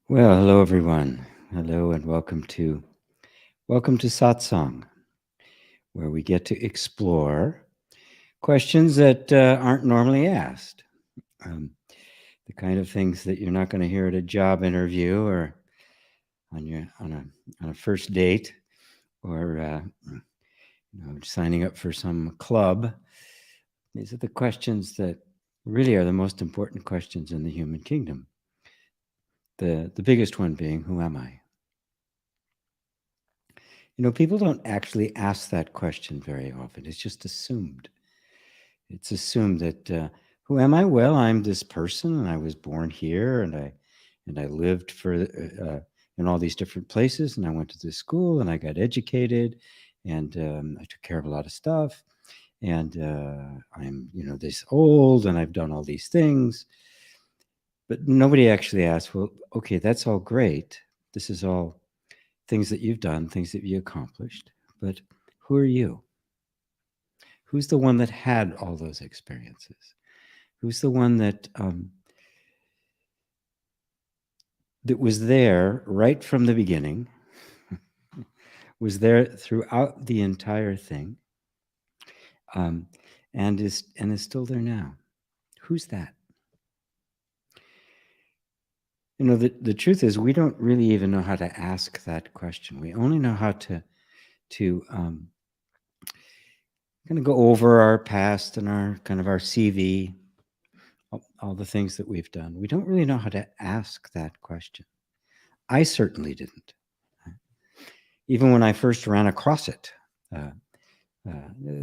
Well, hello everyone. Hello and welcome to Satsang, where we get to explore questions that aren't normally asked. Um, the kind of things that you're not going to hear at a job interview or on a first date or signing up for some club. These are the questions that really are the most important questions in the human kingdom. The biggest one being, who am I? People don't actually ask that question very often. It's just assumed. It's assumed that who am I? Well, I'm this person, and I was born here, and I lived in all these different places, and I went to this school, and I got educated, and I took care of a lot of stuff, and I'm this old, and I've done all these things. But nobody actually asks, well, okay, that's all great. This is all things that you've done, things that you accomplished, but who are you? Who's the one that had all those experiences? Who's the one that was there right from the beginning, was there throughout the entire thing, and is still there now? Who's that? The truth is, we don't really even know how to ask that question. We only know how to kind of go over our past and our CV, all the things that we've done. We don't really know how to ask that question. I certainly didn't. Even when I first ran across it,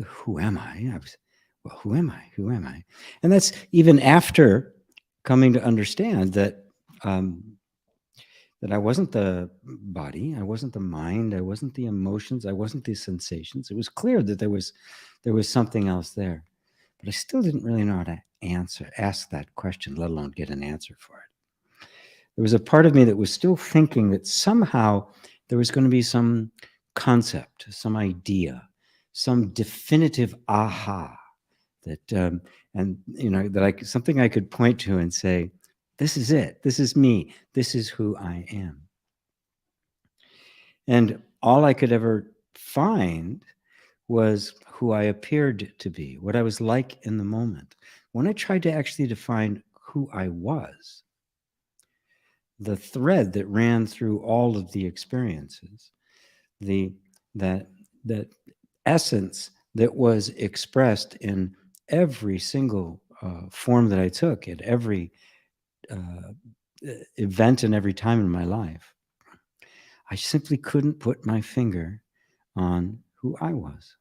who am I? Well, who am I? Who am I? And that's even after coming to understand that that I wasn't the body, I wasn't the mind, I wasn't the emotions, I wasn't the sensations. It was clear that there was something else there, but I still didn't really know how to ask that question, let alone get an answer for it. There was a part of me that was still thinking that somehow there was going to be some concept, some idea, some definitive aha that something I could point to and say, this is it, this is me, this is who I am. And all I could ever find was who I appeared to be, what I was like in the moment. When I tried to actually define who I was, the thread that ran through all of the experiences, that essence that was expressed in every single form that I took at every event and every time in my life, I simply couldn't put my finger on who I was.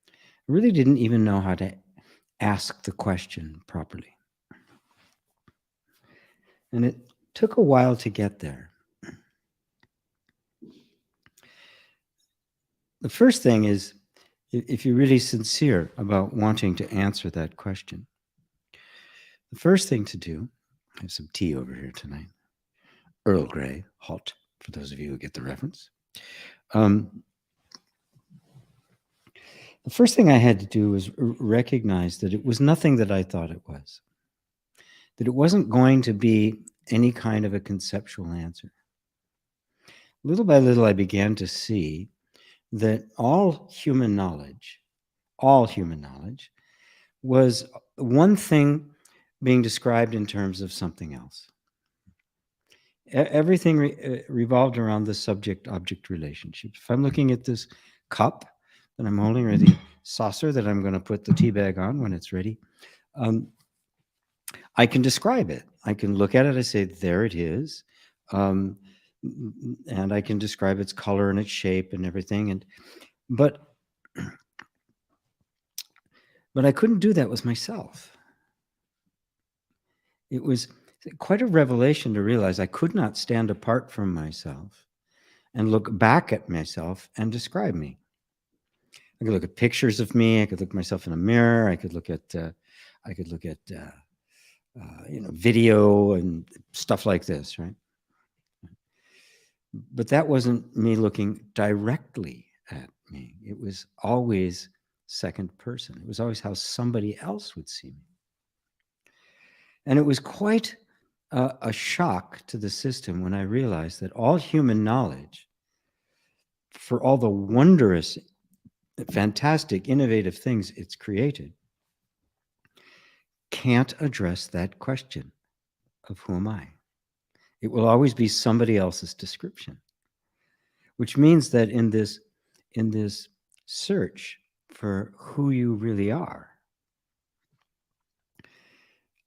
I really didn't even know how to ask the question properly. And it took a while to get there. The first thing is, if you're really sincere about wanting to answer that question, the first thing to do, I have some tea over here tonight, Earl Grey, hot, for those of you who get the reference. The first thing I had to do was recognize that it was nothing that I thought it was, that it wasn't going to be any kind of a conceptual answer. Little by little, I began to see that all human knowledge was one thing being described in terms of something else. Everything revolved around the subject-object relationship. If I'm looking at this cup that I'm holding, or the saucer that I'm going to put the tea bag on when it's ready, I can describe it. I can look at it, I say, there it is. And I can describe its color and its shape and everything. But I couldn't do that with myself. It was quite a revelation to realize I could not stand apart from myself and look back at myself and describe me. I could look at pictures of me. I could look at myself in a mirror. I could look at video and stuff like this, right? But that wasn't me looking directly at me. It was always second person. It was always how somebody else would see me. And it was quite a shock to the system when I realized that all human knowledge, for all the wondrous, fantastic, innovative things it's created, can't address that question of who am I? It will always be somebody else's description, which means that in this search for who you really are,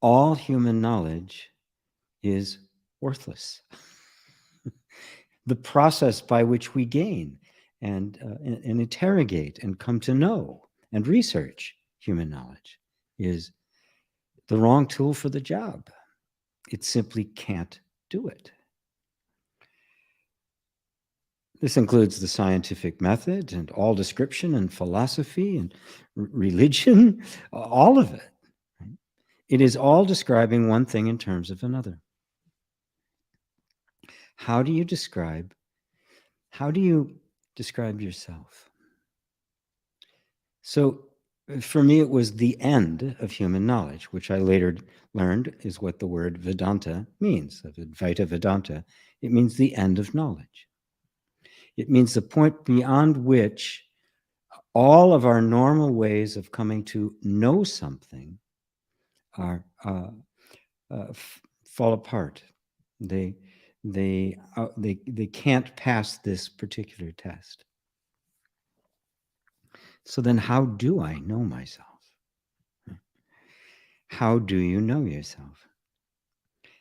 all human knowledge is worthless. The process by which we gain and interrogate and come to know and research human knowledge is the wrong tool for the job. It simply can't do it. This includes the scientific method and all description and philosophy and religion, all of it. It is all describing one thing in terms of another. How do you describe yourself? So for me, it was the end of human knowledge, which I later learned is what the word Vedanta means, of Advaita Vedanta. It means the end of knowledge. It means the point beyond which all of our normal ways of coming to know something are fall apart. They can't pass this particular test. So then how do I know myself? How do you know yourself?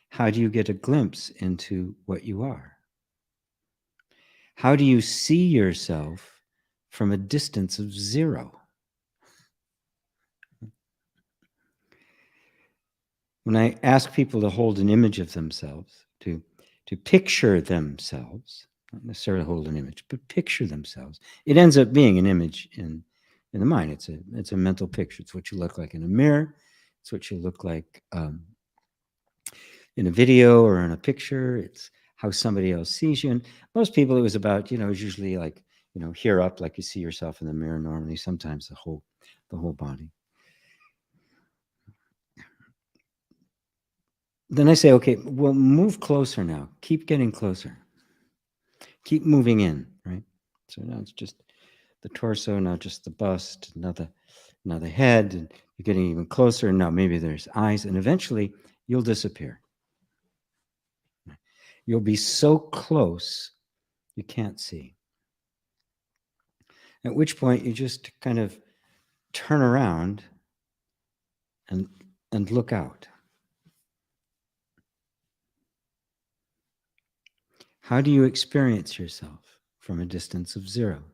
How do you get a glimpse into what you are? How do you see yourself from a distance of zero? When I ask people to hold an image of themselves, to picture themselves, not necessarily hold an image, but picture themselves, it ends up being an image in the mind. It's a mental picture. It's what you look like in a mirror. It's what you look like in a video or in a picture. It's how somebody else sees you. And most people, it was about, it's usually like, here up, like you see yourself in the mirror normally, sometimes the whole body. Then I say, okay, well, move closer now. Keep getting closer. Keep moving in, right? So now it's just the torso, now just the bust, now the head, and you're getting even closer. And now maybe there's eyes, and eventually you'll disappear. You'll be so close you can't see. At which point you just kind of turn around and look out. How do you experience yourself from a distance of zero?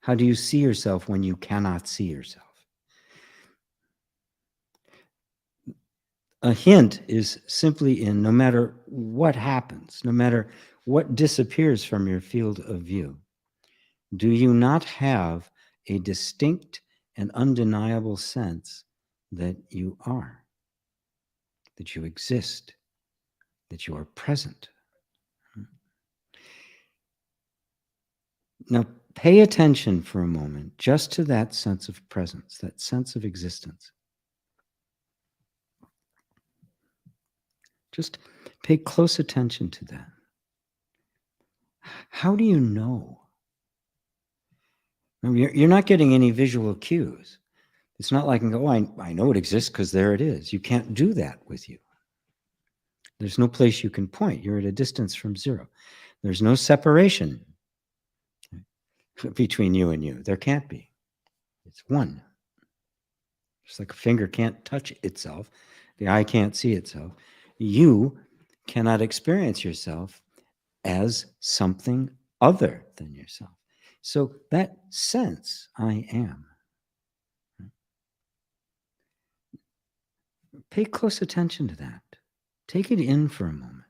How do you see yourself when you cannot see yourself? A hint is simply in no matter what happens, no matter what disappears from your field of view, do you not have a distinct and undeniable sense that you are, that you exist, that you are present? Now, pay attention for a moment just to that sense of presence, that sense of existence. Just pay close attention to that. How do you know? You're not getting any visual cues. It's not like, oh, I know it exists because there it is. You can't do that with you. There's no place you can point. You're at a distance from zero. There's no separation between you and you. There can't be. It's one. Just like a finger can't touch itself, the eye can't see itself. You cannot experience yourself as something other than yourself. So that sense, I am, pay close attention to that. Take it in for a moment.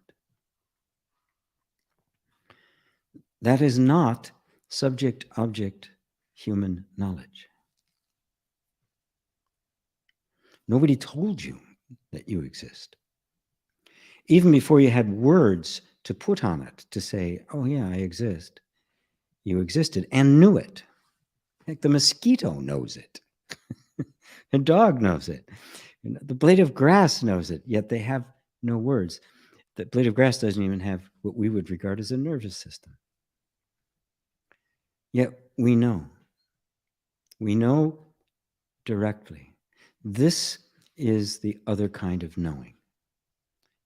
That is not subject-object human knowledge. Nobody told you that you exist. Even before you had words to put on it, to say, oh yeah, I exist, you existed and knew it. Like the mosquito knows it. A dog knows it. The blade of grass knows it, yet they have no words. The blade of grass doesn't even have what we would regard as a nervous system. Yet we know. We know directly. This is the other kind of knowing.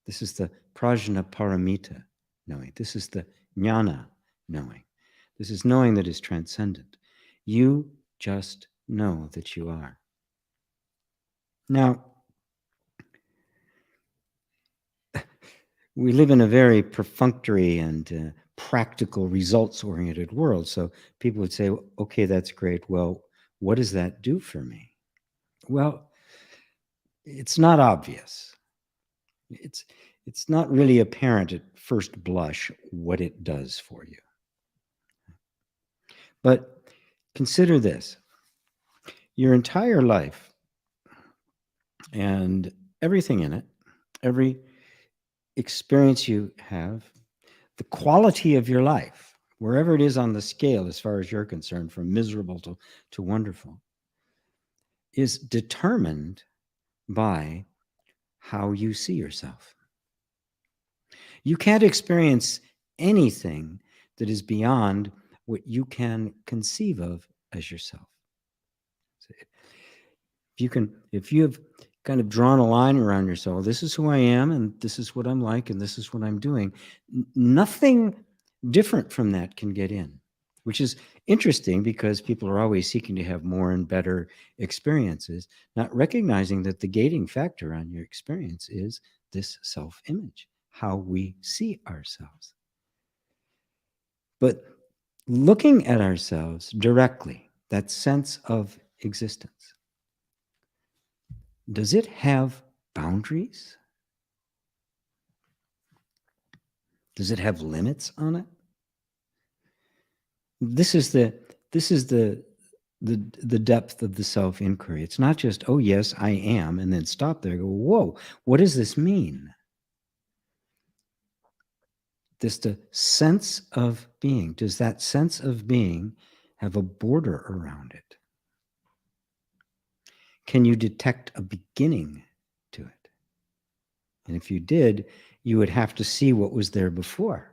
This is the prajna paramita knowing. This is the jnana knowing. This is knowing that is transcendent. You just know that you are. Now, we live in a very perfunctory and practical, results-oriented world. So people would say, okay, that's great. Well, what does that do for me? Well, it's not obvious. It's not really apparent at first blush what it does for you. But consider this. Your entire life and everything in it, every experience you have, the quality of your life, wherever it is on the scale as far as you're concerned, from miserable to wonderful, is determined by how you see yourself. You can't experience anything that is beyond what you can conceive of as yourself. If you've kind of drawn a line around yourself, this is who I am, and this is what I'm like, and this is what I'm doing, nothing different from that can get in, which is interesting because people are always seeking to have more and better experiences, not recognizing that the gating factor on your experience is this self-image, how we see ourselves. But looking at ourselves directly, that sense of existence, does it have boundaries? Does it have limits on it? This is the depth of the self-inquiry. It's not just, oh yes, I am, and then stop there. Go, whoa, what does this mean? This the sense of being. Does that sense of being have a border around it? Can you detect a beginning to it? And if you did, you would have to see what was there before.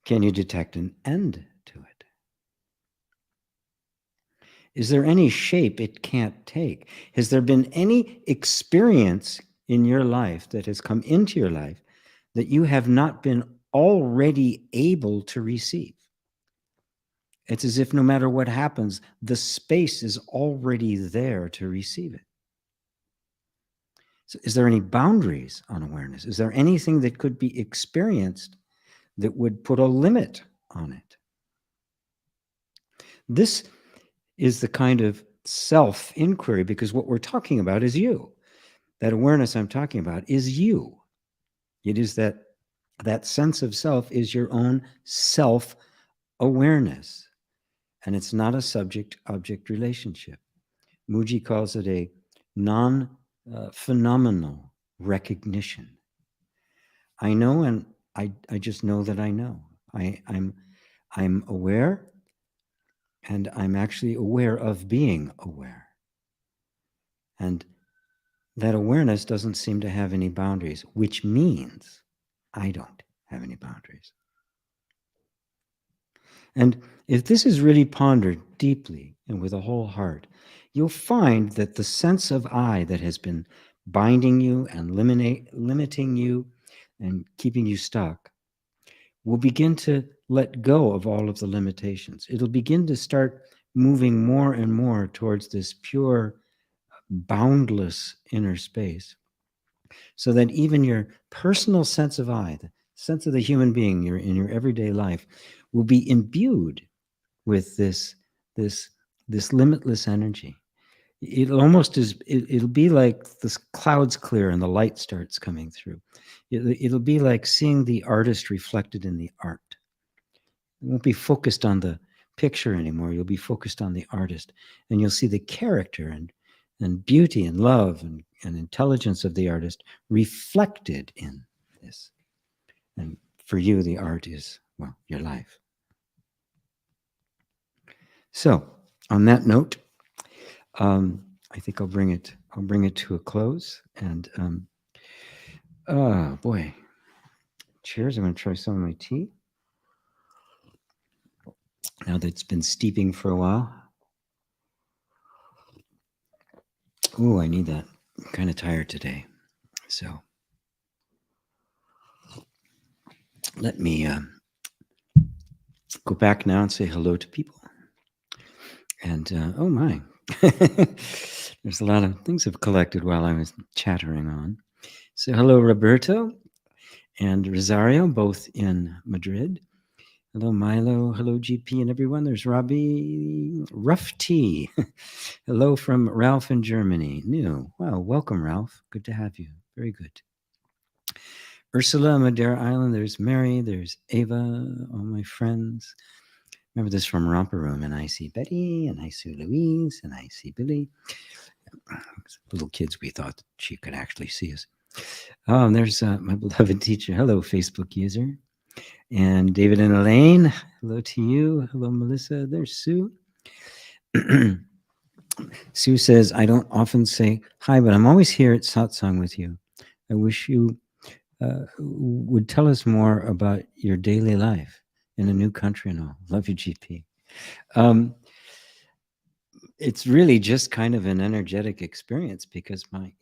Can you detect an end to it? Is there any shape it can't take? Has there been any experience in your life that has come into your life that you have not been already able to receive? It's as if no matter what happens, the space is already there to receive it. So is there any boundaries on awareness? Is there anything that could be experienced that would put a limit on it? This is the kind of self-inquiry, because what we're talking about is you. That awareness I'm talking about is you. It is that sense of self is your own self-awareness. And it's not a subject-object relationship. Muji calls it a non-phenomenal recognition. I know, and I just know that I know. I'm aware, and I'm actually aware of being aware. And that awareness doesn't seem to have any boundaries, which means I don't have any boundaries. And if this is really pondered deeply and with a whole heart, you'll find that the sense of I that has been binding you and limiting you and keeping you stuck will begin to let go of all of the limitations. It'll begin to start moving more and more towards this pure, boundless inner space, so that even your personal sense of I, the sense of the human being in your everyday life, will be imbued with this limitless energy. It'll be like the clouds clear and the light starts coming through. It'll be like seeing the artist reflected in the art. It won't be focused on the picture anymore. You'll be focused on the artist, and you'll see the character and beauty and love and intelligence of the artist reflected in this. And for you, the art is, well, your life. So, on that note, I think I'll bring it to a close. And oh boy, cheers! I'm going to try some of my tea now that it's been steeping for a while. Ooh, I need that. I'm kind of tired today, so let me go back now and say hello to people. And oh my, there's a lot of things have collected while I was chattering on. So hello, Roberto and Rosario, both in Madrid. Hello, Milo. Hello, GP and everyone. There's Robbie. Rough Tea. Hello from Ralph in Germany. New. Wow, welcome, Ralph. Good to have you. Very good. Ursula, Madeira Island. There's Mary. There's Ava. All my friends. Remember this from Romper Room. And I see Betty. And I see Louise. And I see Billy. Little kids, we thought she could actually see us. Oh, and there's my beloved teacher. Hello, Facebook user. And David and Elaine, hello to you. Hello, Melissa. There's Sue. Sue says, I don't often say hi, but I'm always here at Satsang with you. I wish you would tell us more about your daily life in a new country and all. Love you, GP. It's really just kind of an energetic experience because I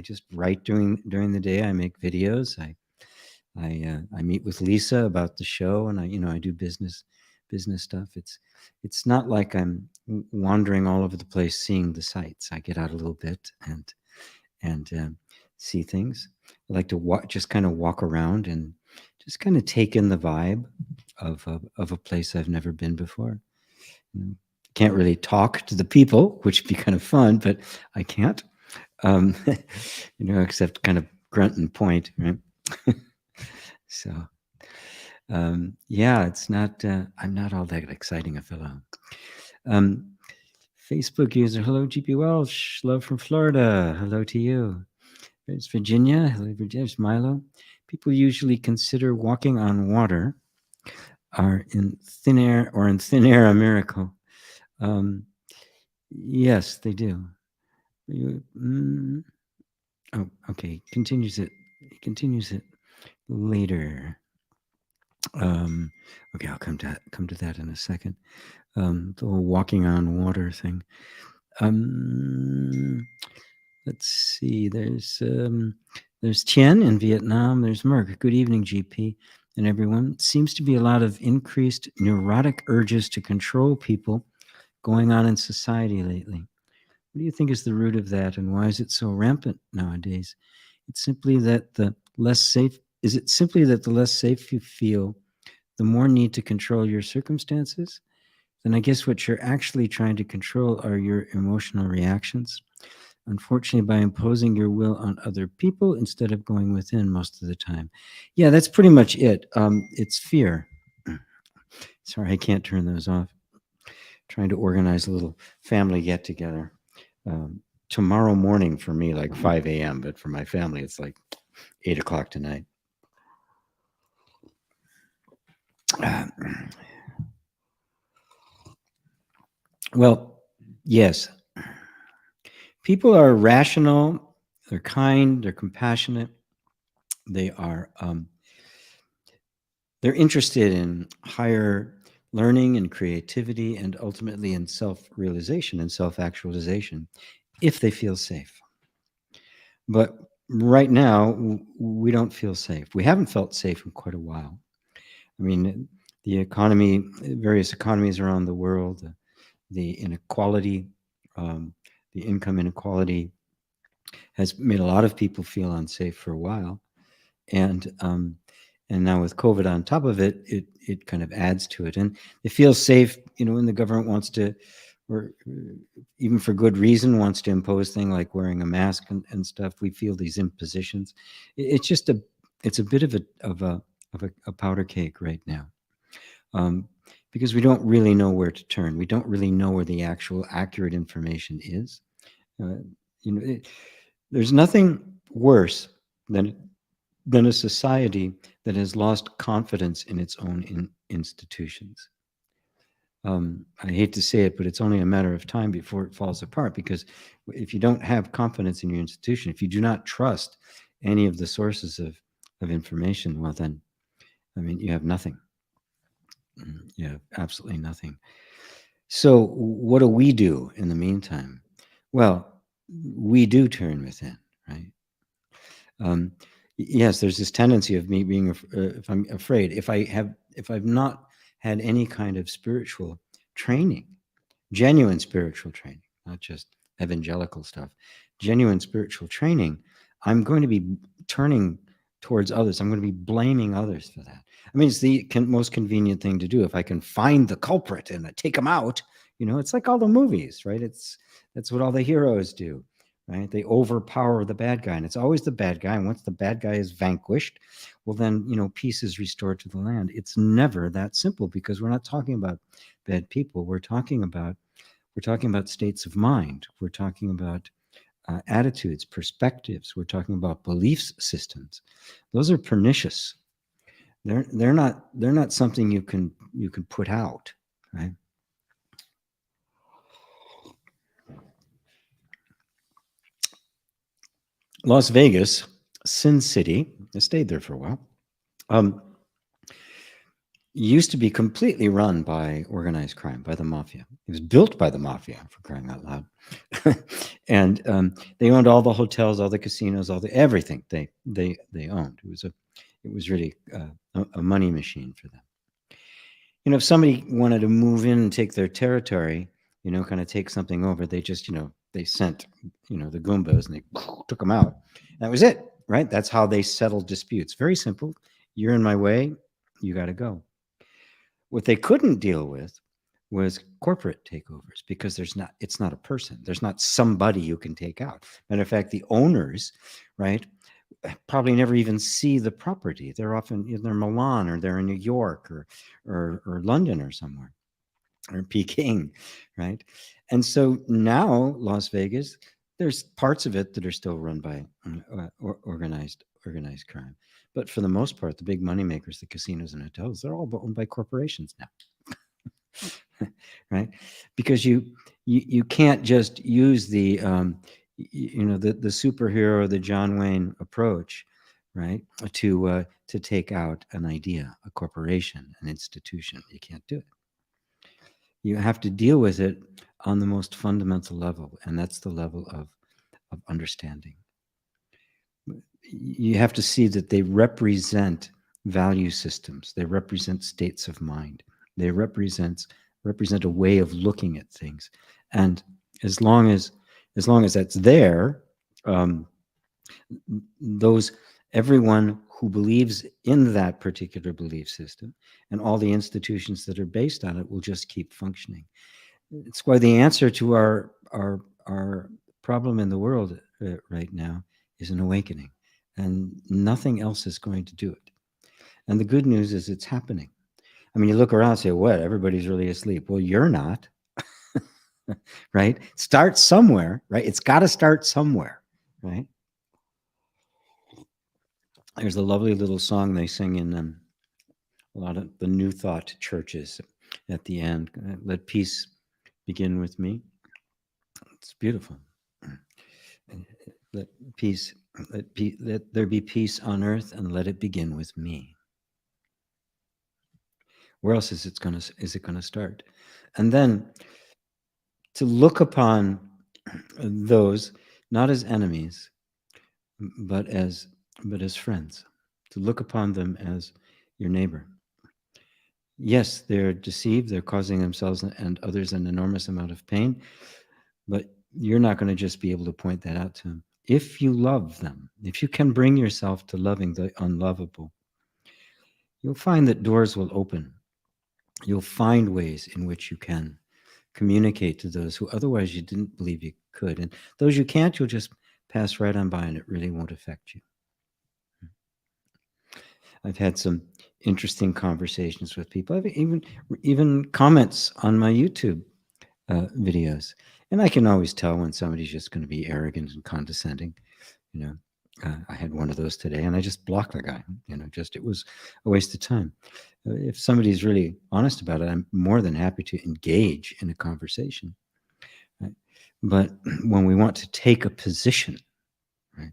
just write during the day. I make videos. I meet with Lisa about the show, and I do business stuff. It's not like I'm wandering all over the place seeing the sights. I get out a little bit and see things. I like to just kind of walk around and just kind of take in the vibe of a place I've never been before. Can't really talk to the people, which would be kind of fun, but I can't. Except kind of grunt and point, right? So, yeah, it's not, I'm not all that exciting a fellow. Facebook user, hello, GP Walsh, love from Florida. Hello to you. There's Virginia. Hello, Virginia. There's Milo. People usually consider walking on water are in thin air a miracle. Yes, they do. Oh, okay. Continues it later. Okay, I'll come to that in a second. The whole walking on water thing. Let's see. There's Tien in Vietnam. There's Merck. Good evening, GP and everyone. Seems to be a lot of increased neurotic urges to control people going on in society lately. What do you think is the root of that, and why is it so rampant nowadays? It's simply that the less safe. Is it simply that the less safe you feel, the more need to control your circumstances? Then I guess what you're actually trying to control are your emotional reactions. Unfortunately, by imposing your will on other people instead of going within most of the time. Yeah, that's pretty much it. It's fear. Sorry, I can't turn those off. Trying to organize a little family get together. Tomorrow morning for me, like 5 a.m., but for my family, it's like 8 o'clock tonight. Well, yes. People are rational, they're kind, they're compassionate, they are they're interested in higher learning and creativity and ultimately in self-realization and self-actualization if they feel safe. But right now, we don't feel safe. We haven't felt safe in quite a while. I mean, the economy, various economies around the world, the inequality, the income inequality has made a lot of people feel unsafe for a while. And now with COVID on top of it, it kind of adds to it. And they feel safe, when the government wants to, or even for good reason, wants to impose things like wearing a mask and stuff. We feel these impositions. It's just it's a bit of a powder cake right now. Because we don't really know where to turn. We don't really know where the actual accurate information is. There's nothing worse than a society that has lost confidence in its own institutions. I hate to say it, but it's only a matter of time before it falls apart, because if you don't have confidence in your institution, if you do not trust any of the sources of information, well, then, I mean, you have nothing. You have absolutely nothing. So what do we do in the meantime? Well, we do turn within, right? Yes, there's this tendency of me being, if I'm afraid, if I've not had any kind of spiritual training, genuine spiritual training, not just evangelical stuff, genuine spiritual training, I'm going to be turning towards others. I'm going to be blaming others for that. I mean, it's the most convenient thing to do. If I can find the culprit and I take them out, it's like all the movies, right? That's what all the heroes do, right? They overpower the bad guy, and it's always the bad guy. And once the bad guy is vanquished, well, then, peace is restored to the land. It's never that simple, because we're not talking about bad people. We're talking about states of mind. We're talking about attitudes, perspectives. We're talking about belief systems. Those are pernicious. They're not something you can put out, right? Las Vegas, Sin City. I stayed there for a while. Used to be completely run by organized crime, by the mafia. It was built by the mafia, for crying out loud. And they owned all the hotels, all the casinos, everything they owned. It was really a money machine for them. If somebody wanted to move in and take their territory, kind of take something over, they just, they sent, the Goombas, and they took them out. That was it, right? That's how they settled disputes. Very simple. You're in my way, you got to go. What they couldn't deal with was corporate takeovers, because it's not a person. There's not somebody you can take out. Matter of fact, the owners, right, probably never even see the property. They're often they're Milan, or they're in New York, or London, or somewhere, or Peking, right? And so now Las Vegas, there's parts of it that are still run by organized crime. But for the most part, the big money makers, the casinos and hotels, they're all owned by corporations now. Right? Because you can't just use the the superhero, the John Wayne approach, right, to take out an idea, a corporation, an institution. You can't do it. You have to deal with it on the most fundamental level, and that's the level of understanding. You have to see that they represent value systems. They represent states of mind. They represent a way of looking at things. And as long as that's there, everyone who believes in that particular belief system and all the institutions that are based on it will just keep functioning. It's why the answer to our problem in the world right now is an awakening, and nothing else is going to do it. And the good news is it's happening. I mean, you look around and say, what? Everybody's really asleep. Well, you're not. Right? Start somewhere, right? It's got to start somewhere, right? There's a lovely little song they sing in a lot of the New Thought churches at the end. Let peace begin with me. It's beautiful. Let there be peace on earth, and let it begin with me. Where else is it going to start? And then to look upon those not as enemies, but as friends. To look upon them as your neighbor. Yes, they're deceived. They're causing themselves and others an enormous amount of pain, but you're not going to just be able to point that out to them. If you love them, if you can bring yourself to loving the unlovable, you'll find that doors will open. You'll find ways in which you can communicate to those who otherwise you didn't believe you could. And those you can't, you'll just pass right on by, and it really won't affect you. I've had some interesting conversations with people. I've even comments on my YouTube videos. And I can always tell when somebody's just going to be arrogant and condescending, I had one of those today, and I just blocked the guy. It was a waste of time. If somebody's really honest about it, I'm more than happy to engage in a conversation. Right? But when we want to take a position, right,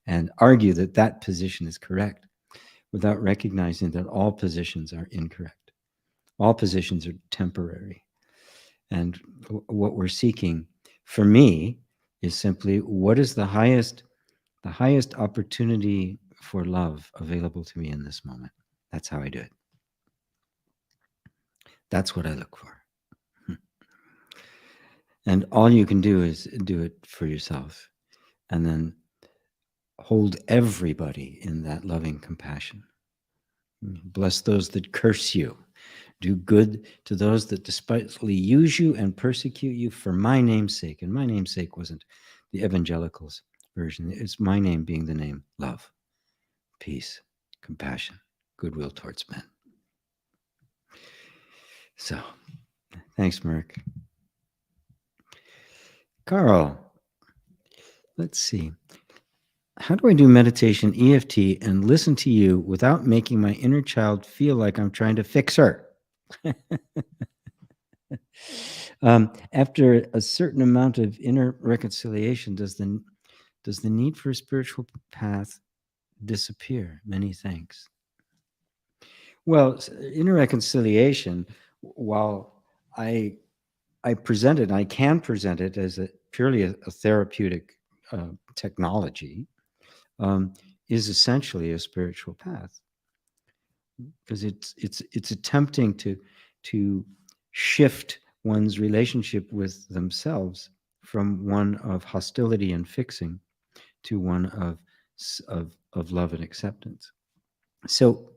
and argue that that position is correct, without recognizing that all positions are incorrect, all positions are temporary, and what we're seeking, for me, is simply what is the highest opportunity for love available to me in this moment. That's how I do it. That's what I look for. And all you can do is do it for yourself, and then hold everybody in that loving compassion. Bless those that curse you. Do good to those that despitefully use you and persecute you for my name's sake. And my name's sake wasn't the evangelicals' version. It's my name being the name love, peace, compassion, goodwill towards men. So, thanks, Mark. Carl, let's see. How do I do meditation, EFT, and listen to you without making my inner child feel like I'm trying to fix her? After a certain amount of inner reconciliation, does the need for a spiritual path disappear? Many thanks. Well, inner reconciliation, while I present it, I can present it as purely a therapeutic technology, is essentially a spiritual path, because it's attempting to shift one's relationship with themselves from one of hostility and fixing to one of love and acceptance. So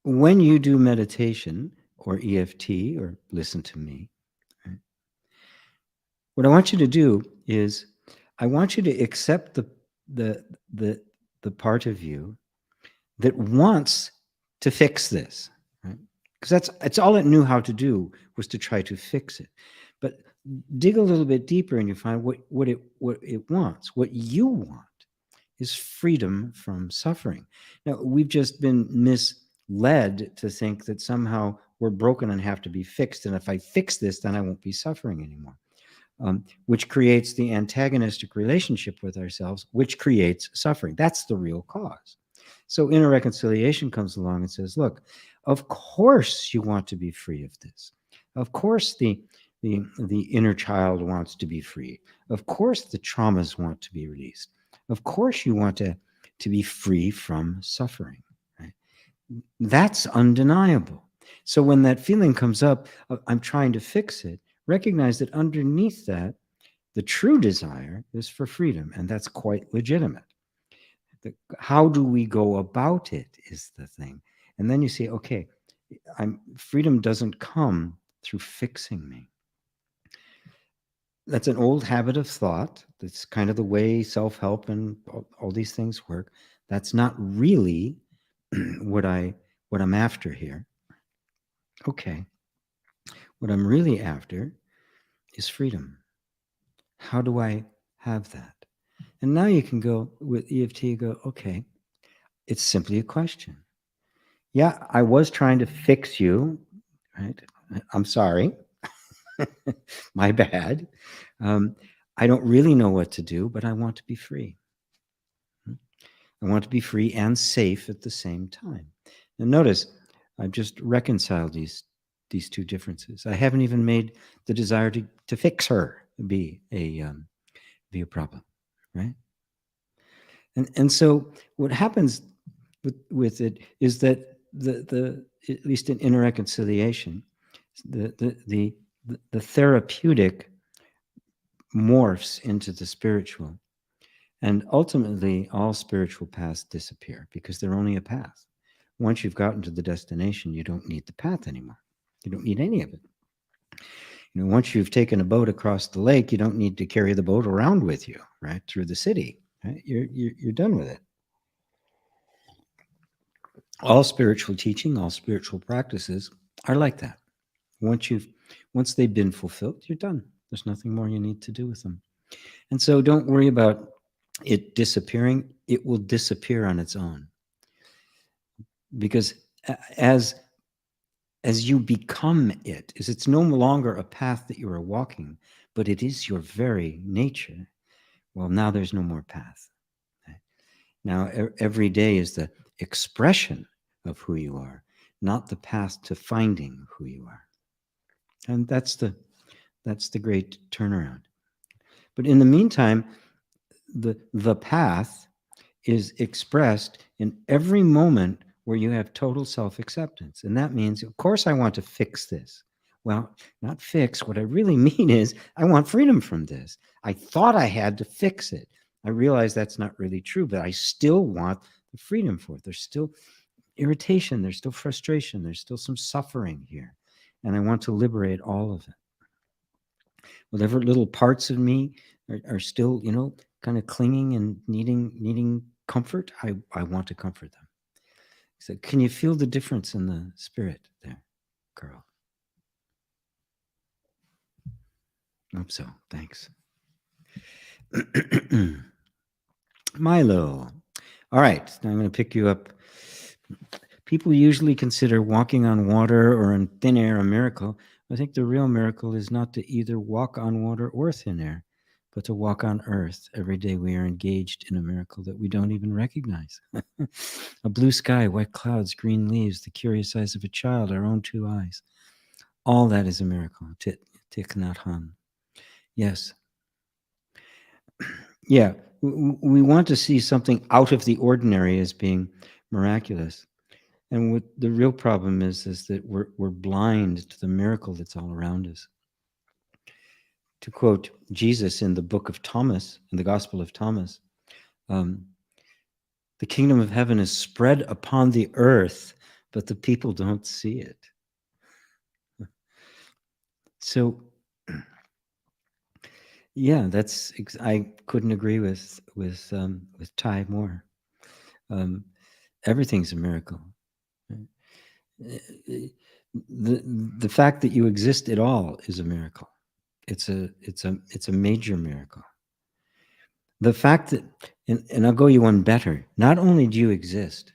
when you do meditation or EFT or listen to me, right, what I want you to do is I want you to accept the part of you that wants to fix this, right? Because it's all it knew how to do, was to try to fix it. But dig a little bit deeper and you find what it wants. What you want is freedom from suffering. Now, we've just been misled to think that somehow we're broken and have to be fixed. And if I fix this, then I won't be suffering anymore. Which creates the antagonistic relationship with ourselves, which creates suffering. That's the real cause. So inner reconciliation comes along and says, look, of course you want to be free of this. Of course the inner child wants to be free. Of course the traumas want to be released. Of course you want to be free from suffering. Right? That's undeniable. So when that feeling comes up, I'm trying to fix it, recognize that underneath that, the true desire is for freedom, and that's quite legitimate. How do we go about it is the thing. And then you say, okay, freedom doesn't come through fixing me. That's an old habit of thought. That's kind of the way self-help and all these things work. That's not really what I'm after here. Okay. What I'm really after is freedom. How do I have that? And now you can go with EFT, go, okay, it's simply a question. Yeah, I was trying to fix you, right? I'm sorry. My bad. I don't really know what to do, but I want to be free. I want to be free and safe at the same time. And notice, I've just reconciled these two differences. I haven't even made the desire to fix her be a problem, right? And so what happens with it is that the at least in inner reconciliation, the therapeutic morphs into the spiritual, and ultimately all spiritual paths disappear because they're only a path. Once you've gotten to the destination, you don't need the path anymore. You don't need any of it. Once you've taken a boat across the lake, you don't need to carry the boat around with you, right, through the city. Right? You're done with it. All spiritual teaching, all spiritual practices are like that. Once they've been fulfilled, you're done. There's nothing more you need to do with them. And so don't worry about it disappearing, it will disappear on its own. Because as you become it, is it's no longer a path that you are walking, but it is your very nature. Well, now there's no more path. Now every day is the expression of who you are, not the path to finding who you are. And that's the great turnaround. But in the meantime, the path is expressed in every moment where you have total self-acceptance. And that means, of course, I want to fix this. Well, not fix. What I really mean is I want freedom from this. I thought I had to fix it. I realize that's not really true, but I still want the freedom for it. There's still irritation. There's still frustration. There's still some suffering here. And I want to liberate all of it. Whatever little parts of me are still, kind of clinging and needing comfort, I want to comfort them. So can you feel the difference in the spirit there, Carl? Hope so. Thanks. Milo. All right. Now I'm going to pick you up. People usually consider walking on water or in thin air a miracle. I think the real miracle is not to either walk on water or thin air, but to walk on earth. Every day we are engaged in a miracle that we don't even recognize. A blue sky, white clouds, green leaves, the curious eyes of a child, our own two eyes. All that is a miracle. Thich Nhat Hanh. Yes. Yeah, we want to see something out of the ordinary as being miraculous. And what the real problem is that we're blind to the miracle that's all around us. To quote Jesus in the book of Thomas, in the Gospel of Thomas, the kingdom of heaven is spread upon the earth, but the people don't see it. So, yeah, I couldn't agree with Ty more. Everything's a miracle. The fact that you exist at all is a miracle. It's a major miracle. The fact that, and I'll go you one better, not only do you exist,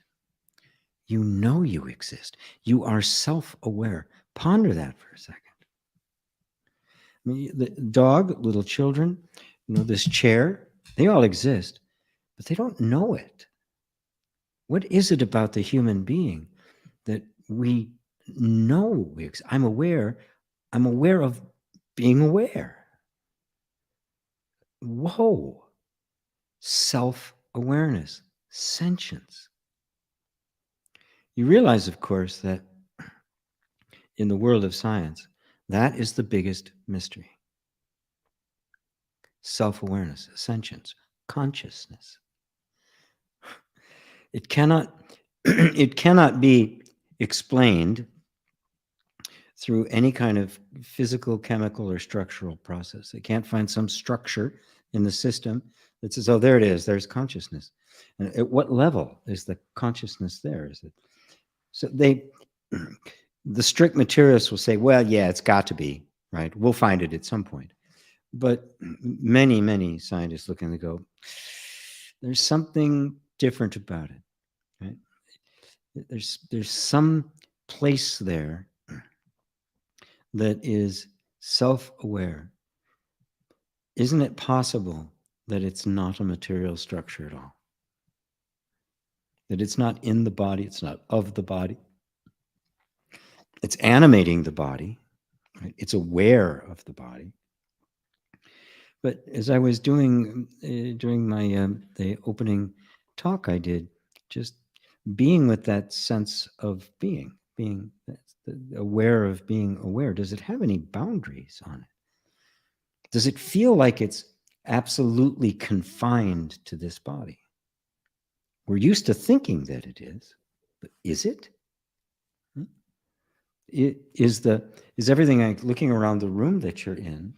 you know you exist. You are self-aware. Ponder that for a second. I mean, the dog, little children, this chair, they all exist, but they don't know it. What is it about the human being that we know? I'm aware of being aware. Whoa. Self-awareness, sentience. You realize, of course, that in the world of science, that is the biggest mystery. Self-awareness, sentience, consciousness. It cannot be explained through any kind of physical, chemical, or structural process. They can't find some structure in the system that says, oh, there it is, there's consciousness. And at what level is the consciousness there? Is it so the strict materialists will say, well, yeah, it's got to be, right? We'll find it at some point. But many, many scientists look and they go, there's something different about it, right? There's some place there that is self-aware. Isn't it possible that it's not a material structure at all? That it's not in the body, it's not of the body. It's animating the body, right? It's aware of the body. But as I was doing during my the opening talk I did, just being with that sense of being aware of being aware, does it have any boundaries on it? Does it feel like it's absolutely confined to this body? We're used to thinking that it is, but is it? Is everything like looking around the room that you're in?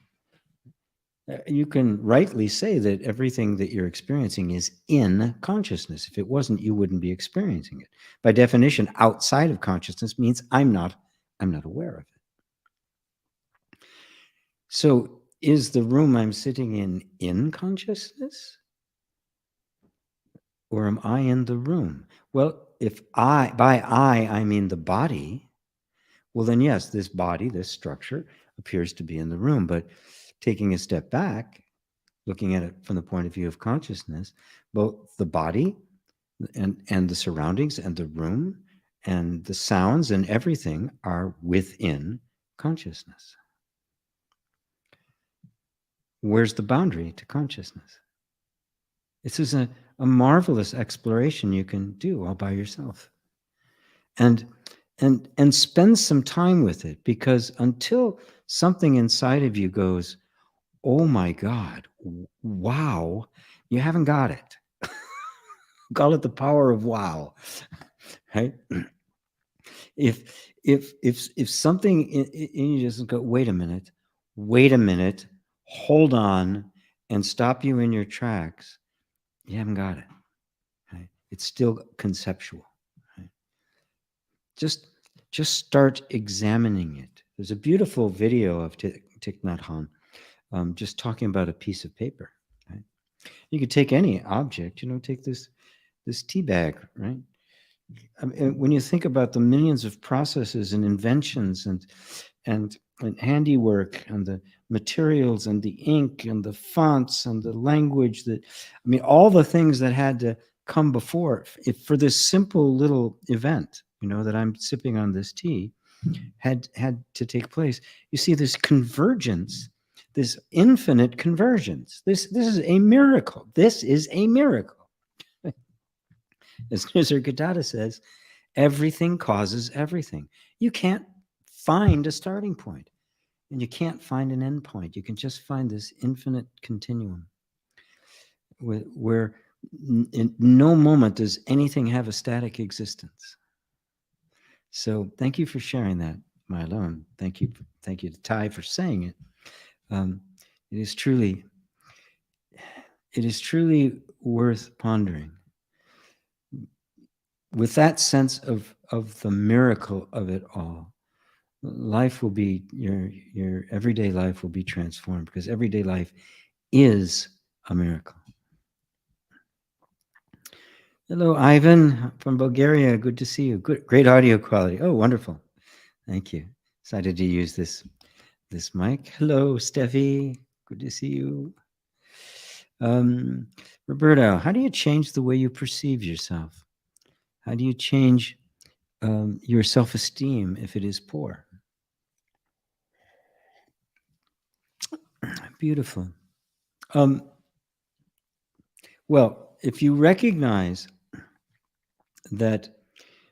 You can rightly say that everything that you're experiencing is in consciousness. If it wasn't, you wouldn't be experiencing it. By definition, outside of consciousness means I'm not aware of it. So is the room I'm sitting in consciousness? or am I in the room? Well, if by I mean the body, well, then yes, this body, this structure appears to be in the room. But taking a step back, looking at it from the point of view of consciousness, both the body and the surroundings and the room and the sounds and everything are within consciousness. Where's the boundary to consciousness? This is a marvelous exploration you can do all by yourself. And spend some time with it, because until something inside of you goes, oh my God, wow, you haven't got it. Call it the power of wow, right? If something in you doesn't go, wait a minute, hold on, and stop you in your tracks, you haven't got it. Right? It's still conceptual. Right? Just start examining it. There's a beautiful video of Thich Nhat Hanh, just talking about a piece of paper. Right? You could take any object. Take this tea bag, right? I mean, when you think about the millions of processes and inventions and handiwork and the materials and the ink and the fonts and the language, all the things that had to come before for this simple little event, that I'm sipping on this tea, had to take place. You see this convergence, this infinite convergence. This is a miracle. This is a miracle. As Nisargadatta says, everything causes everything. You can't find a starting point, and you can't find an end point. You can just find this infinite continuum where in no moment does anything have a static existence. So thank you for sharing that, Milo, and thank you to Ty for saying it. It is truly worth pondering. With that sense of the miracle of it all, life will be, your everyday life will be transformed, because everyday life is a miracle. Hello, Ivan from Bulgaria. Good to see you. Great audio quality. Oh, wonderful. Thank you. Excited to use this mic. Hello, Steffi. Good to see you. Roberto, how do you change the way you perceive yourself? How do you change your self-esteem if it is poor? Beautiful. Well, if you recognize that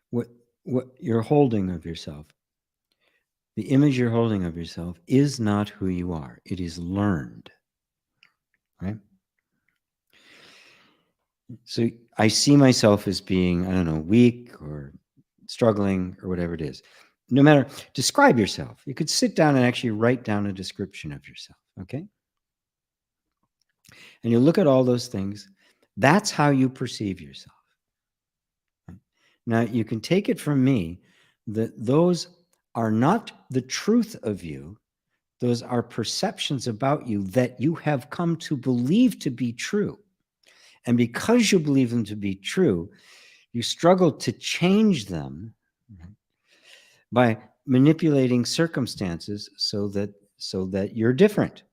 what you're holding of yourself, the image you're holding of yourself, is not who you are. It is learned, right? So I see myself as being, I don't know, weak or struggling or whatever it is. No matter, describe yourself. You could sit down and actually write down a description of yourself, okay? And you look at all those things. That's how you perceive yourself. Now, you can take it from me that those are not the truth of you. Those are perceptions about you that you have come to believe to be true. And because you believe them to be true, you struggle to change them by manipulating circumstances so that you're different.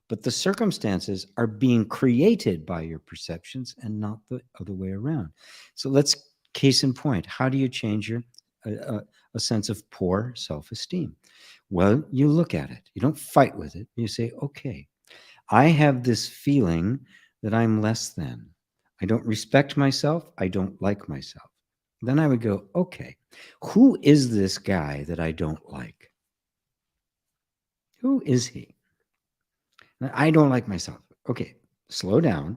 But the circumstances are being created by your perceptions and not the other way around. So let's, case in point, how do you change a sense of poor self-esteem? Well, you look at it. You don't fight with it. You say, okay, I have this feeling that I'm less than. I don't respect myself. I don't like myself. Then I would go, okay, who is this guy that I don't like? Who is he? I don't like myself. Okay, slow down.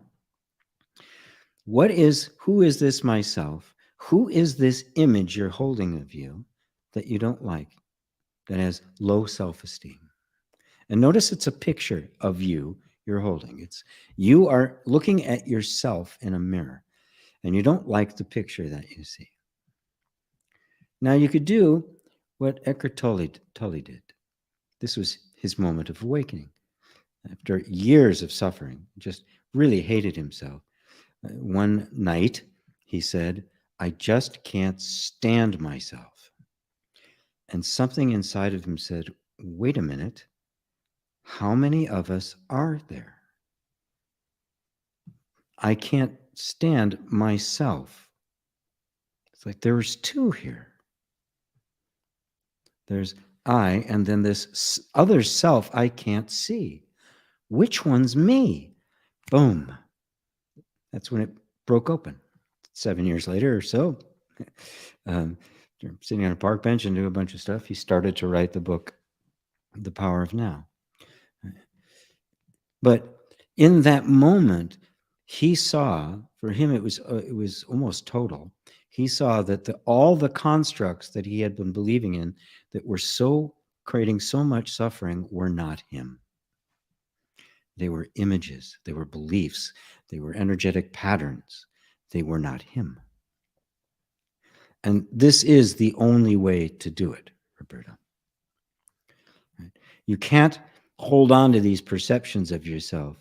Who is this myself? Who is this image you're holding of you that you don't like, that has low self-esteem? And notice it's a picture of you you're holding. You are looking at yourself in a mirror, and you don't like the picture that you see. Now you could do what Eckhart Tolle did. This was his moment of awakening. After years of suffering, just really hated himself. One night, he said, I just can't stand myself. And something inside of him said, wait a minute, how many of us are there? I can't stand myself. It's like there's two here. There's I, and then this other self I can't see. Which one's me? Boom. That's when it broke open. 7 years later or so, sitting on a park bench and doing a bunch of stuff, he started to write the book, The Power of Now. But in that moment, he saw, for him, it was almost total. He saw that all the constructs that he had been believing in that were so creating so much suffering were not him. They were images, they were beliefs, they were energetic patterns. They were not him. And this is the only way to do it, Roberta. Right? You can't hold on to these perceptions of yourself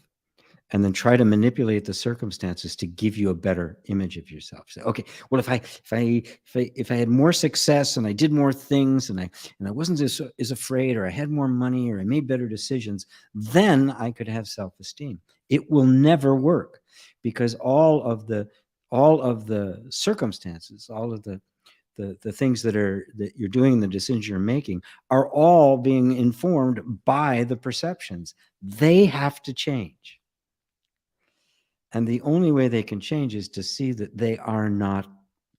and then try to manipulate the circumstances to give you a better image of yourself. Say, okay, well, if I had more success and I did more things and I wasn't as afraid, or I had more money, or I made better decisions, then I could have self-esteem. It will never work, because all of the circumstances, all of the things that you're doing, the decisions you're making, are all being informed by the perceptions. They have to change. And the only way they can change is to see that they are not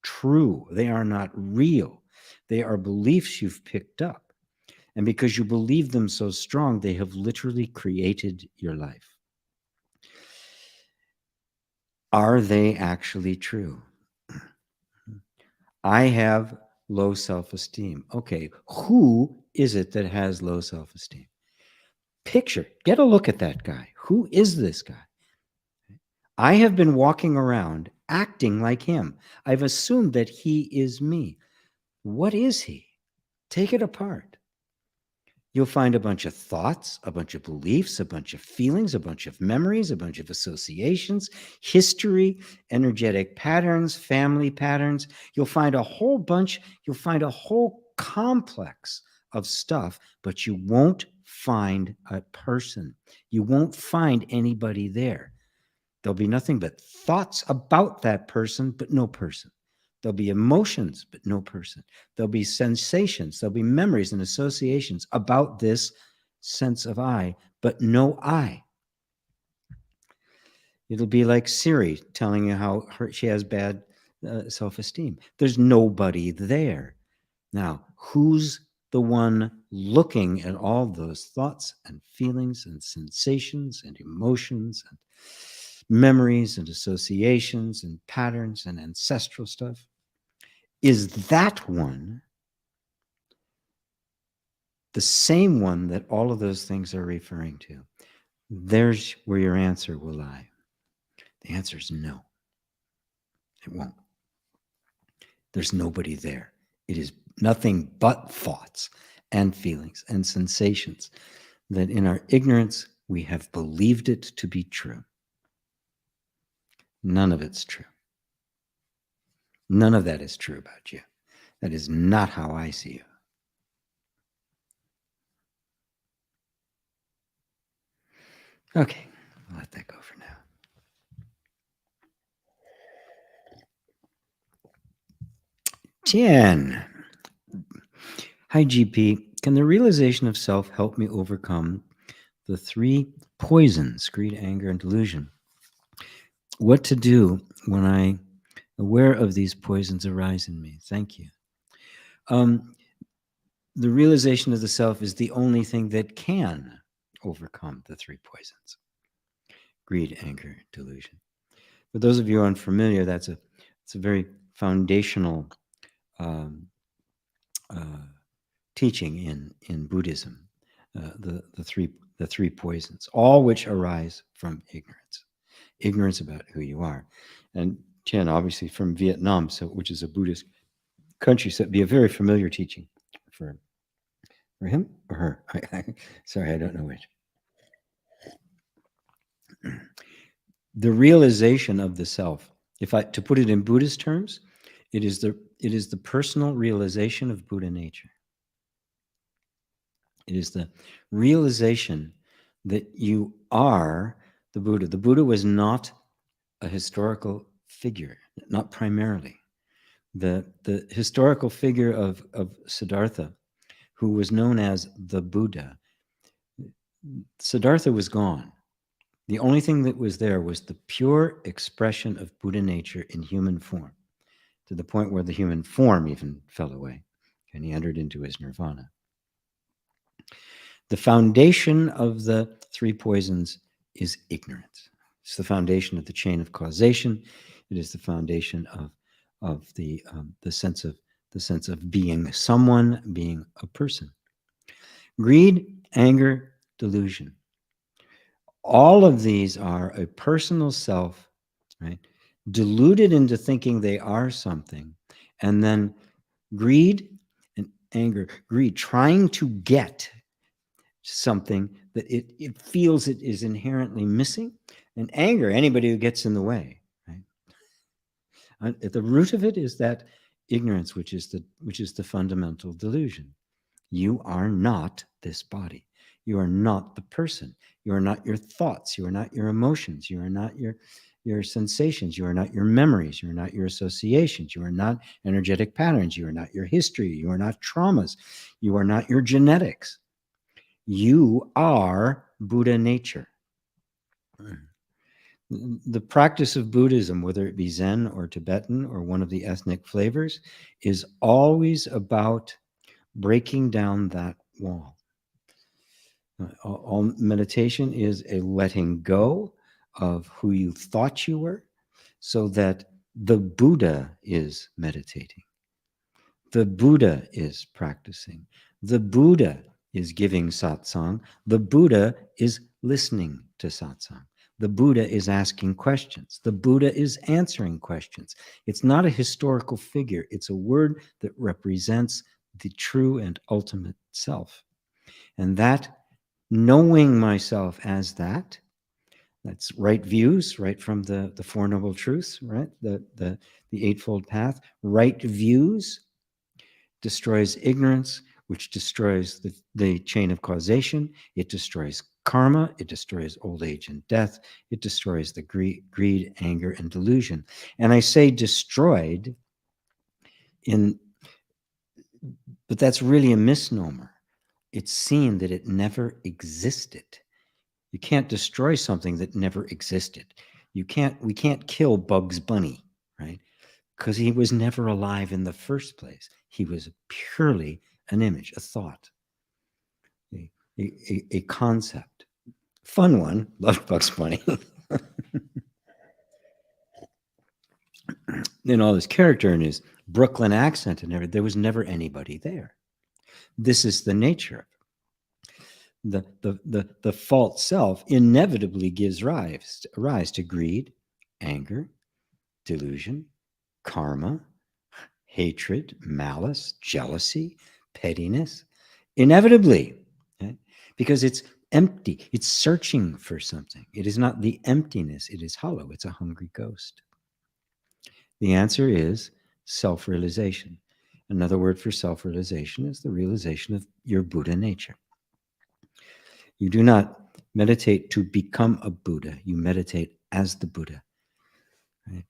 true. They are not real. They are beliefs you've picked up. And because you believe them so strong, they have literally created your life. Are they actually true? I have low self-esteem. Okay, who is it that has low self-esteem? Picture, get a look at that guy. Who is this guy? I have been walking around acting like him. I've assumed that he is me. What is he? Take it apart. You'll find a bunch of thoughts, a bunch of beliefs, a bunch of feelings, a bunch of memories, a bunch of associations, history, energetic patterns, family patterns. You'll find a whole complex of stuff, but you won't find a person. You won't find anybody there. There'll be nothing but thoughts about that person, but no person. There'll be emotions, but no person. There'll be sensations, there'll be memories and associations about this sense of I, but no I. It'll be like Siri telling you how she has bad self-esteem. There's nobody there. Now, who's the one looking at all those thoughts and feelings and sensations and emotions and memories and associations and patterns and ancestral stuff? Is that one the same one that all of those things are referring to? There's where your answer will lie. The answer is no. It won't. There's nobody there. It is nothing but thoughts and feelings and sensations that in our ignorance we have believed it to be true. None of it's true. None of that is true about you. That is not how I see you. Okay, I'll let that go for now. Jen. Hi, GP. Can the realization of self help me overcome the 3 poisons, greed, anger, and delusion? What to do when I aware of these poisons arise in me? Thank you. The realization of the self is the only thing that can overcome the 3 poisons: greed, anger, delusion. For those of you who are unfamiliar, it's a very foundational teaching in Buddhism. The 3 poisons, all which arise from ignorance about who you are. And Chen, obviously from Vietnam, which is a Buddhist country, so it'd be a very familiar teaching for him or her. Sorry, I don't know which. The realization of the self. To put it in Buddhist terms, it is the personal realization of Buddha nature. It is the realization that you are the Buddha. The Buddha was not a historical figure, not primarily. The historical figure of Siddhartha, who was known as the Buddha, Siddhartha was gone. The only thing that was there was the pure expression of Buddha nature in human form, to the point where the human form even fell away and he entered into his nirvana. The foundation of the three poisons is ignorance. It's the foundation of the chain of causation. It is the foundation of the sense of being someone, being a person. Greed, anger, delusion. All of these are a personal self, right, deluded into thinking they are something, and then greed and anger, greed, trying to get something that it feels it is inherently missing, and anger, anybody who gets in the way, right? At the root of it is that ignorance, which is the fundamental delusion. You are not this body. You are not the person. You are not your thoughts. You are not your emotions. You are not your sensations. You are not your memories. You are not your associations. You are not energetic patterns. You are not your history. You are not traumas. You are not your genetics. You are Buddha nature. The practice of Buddhism, whether it be Zen or Tibetan or one of the ethnic flavors, is always about breaking down that wall. All meditation is a letting go of who you thought you were, so that the Buddha is meditating. The Buddha is practicing. The Buddha is giving satsang. The Buddha is listening to satsang. The Buddha is asking questions. The Buddha is answering questions. It's not a historical figure. It's a word that represents the true and ultimate self. And that knowing myself as that's right views, right from the Four Noble Truths, right? The Eightfold Path. Right views destroys ignorance, which destroys the chain of causation. It destroys karma. It destroys old age and death. It destroys the greed, anger, and delusion. And I say destroyed but that's really a misnomer. It's seen that it never existed. You can't destroy something that never existed. We can't kill Bugs Bunny, right? Because he was never alive in the first place. He was purely an image, a thought, a concept. Fun one. Loved Bugs Bunny. And all his character and his Brooklyn accent and everything, there was never anybody there. This is the nature of it. The false self inevitably gives rise to greed, anger, delusion, karma, hatred, malice, jealousy, pettiness, inevitably, right? Because it's empty. It's searching for something. It is not the emptiness. It is hollow. It's a hungry ghost. The answer is self-realization. Another word for self-realization is the realization of your Buddha nature. You do not meditate to become a Buddha. You meditate as the Buddha. Right?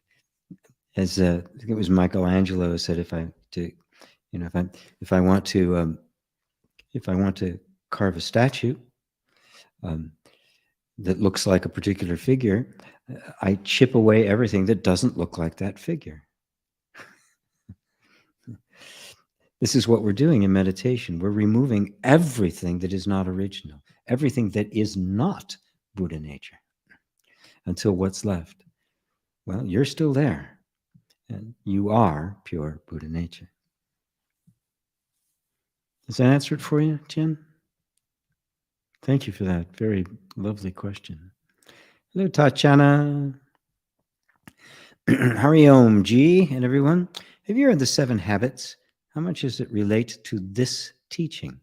As I think it was Michelangelo who said, if I want to carve a statue that looks like a particular figure, I chip away everything that doesn't look like that figure. This is what we're doing in meditation. We're removing everything that is not original, everything that is not Buddha nature, until what's left? Well, you're still there, and you are pure Buddha nature. Does that answer it for you, Jen? Thank you for that very lovely question. Hello, Tatiana. Hariom G and everyone. Have you heard the 7 habits? How much does it relate to this teaching?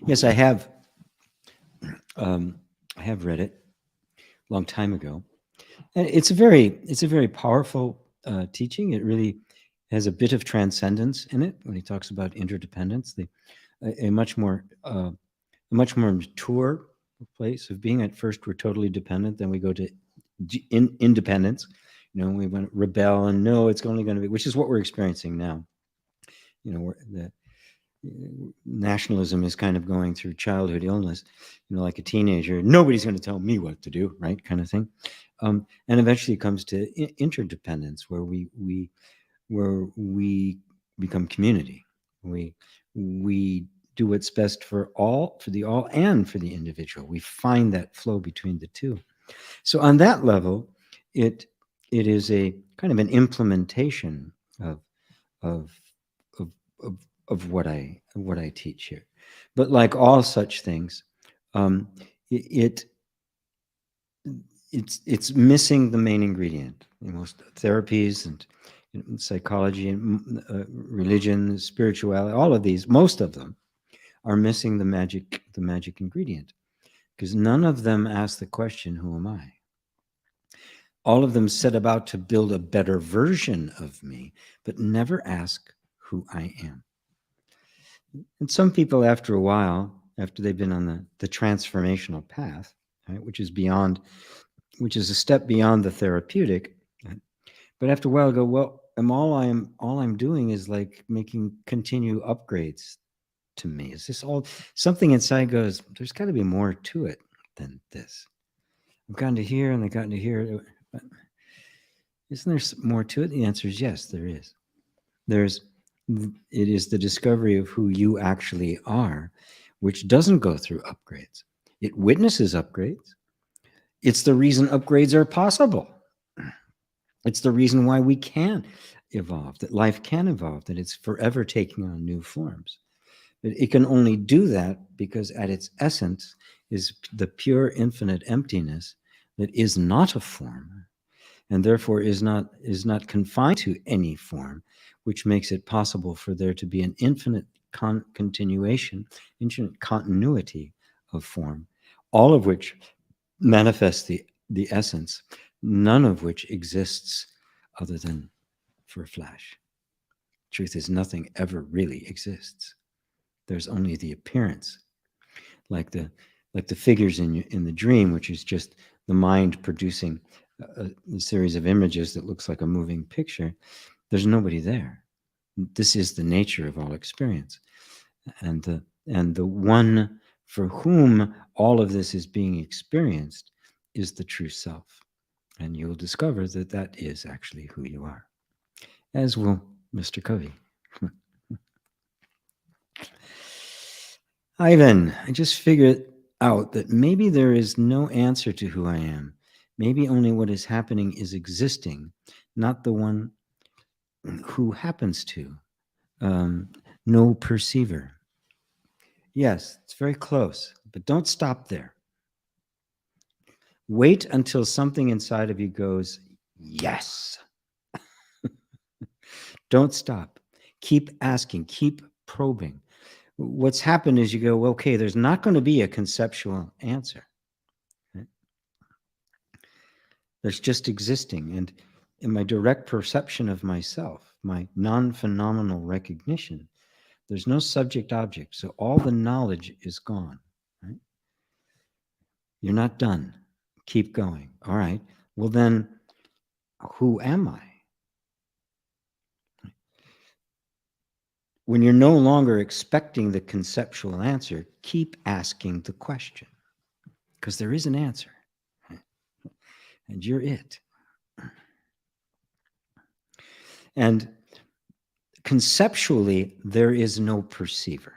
Yes, I have. I have read it a long time ago, and it's a very powerful teaching. It really has a bit of transcendence in it when he talks about interdependence. A much more mature place of being. At first, we're totally dependent, then we go to independence. We want to rebel and no, it's only going to be, which is what we're experiencing now. The nationalism is kind of going through childhood illness, like a teenager. Nobody's going to tell me what to do, right? Kind of thing. And eventually it comes to interdependence, where we become community. We do what's best for the all and for the individual. We find that flow between the two. So on that level, it is a kind of an implementation of of of of, of what I teach here. But like all such things, it's missing the main ingredient. Most therapies and psychology and religion, spirituality, all of these, most of them are missing the magic ingredient, because none of them ask the question, who am I? All of them set about to build a better version of me, but never ask who I am. And some people, after a while, after they've been on the transformational path, right, which is a step beyond the therapeutic, right, but after a while go, well, all I'm doing is like making continue upgrades to me. Is this all? Something inside goes, there's got to be more to it than this. I've gotten to here and I've gotten to here. But isn't there more to it? The answer is yes, there is. It is the discovery of who you actually are, which doesn't go through upgrades. It witnesses upgrades. It's the reason upgrades are possible. It's the reason why we can evolve, that life can evolve, that it's forever taking on new forms. But it can only do that because at its essence is the pure infinite emptiness that is not a form, and therefore is not confined to any form, which makes it possible for there to be an infinite continuation, infinite continuity of form, all of which manifests the essence, none of which exists other than for a flash. Truth is, nothing ever really exists. There's only the appearance, like the figures in the dream, which is just the mind producing a series of images that looks like a moving picture. There's nobody there. This is the nature of all experience, and the one for whom all of this is being experienced is the true self, and you'll discover that that is actually who you are, as will Mr. Covey. Ivan, I just figured out that maybe there is no answer to who I am. Maybe only what is happening is existing, not the one who happens to. No perceiver. Yes, it's very close, but don't stop there. Wait until something inside of you goes, yes. Don't stop. Keep asking, keep probing. What's happened is you go, well, okay, there's not going to be a conceptual answer. Right? There's just existing. And in my direct perception of myself, my non-phenomenal recognition, there's no subject object. So all the knowledge is gone. Right? You're not done. Keep going. All right. Well, then, who am I? When you're no longer expecting the conceptual answer, keep asking the question, because there is an answer, and you're it. And conceptually, there is no perceiver.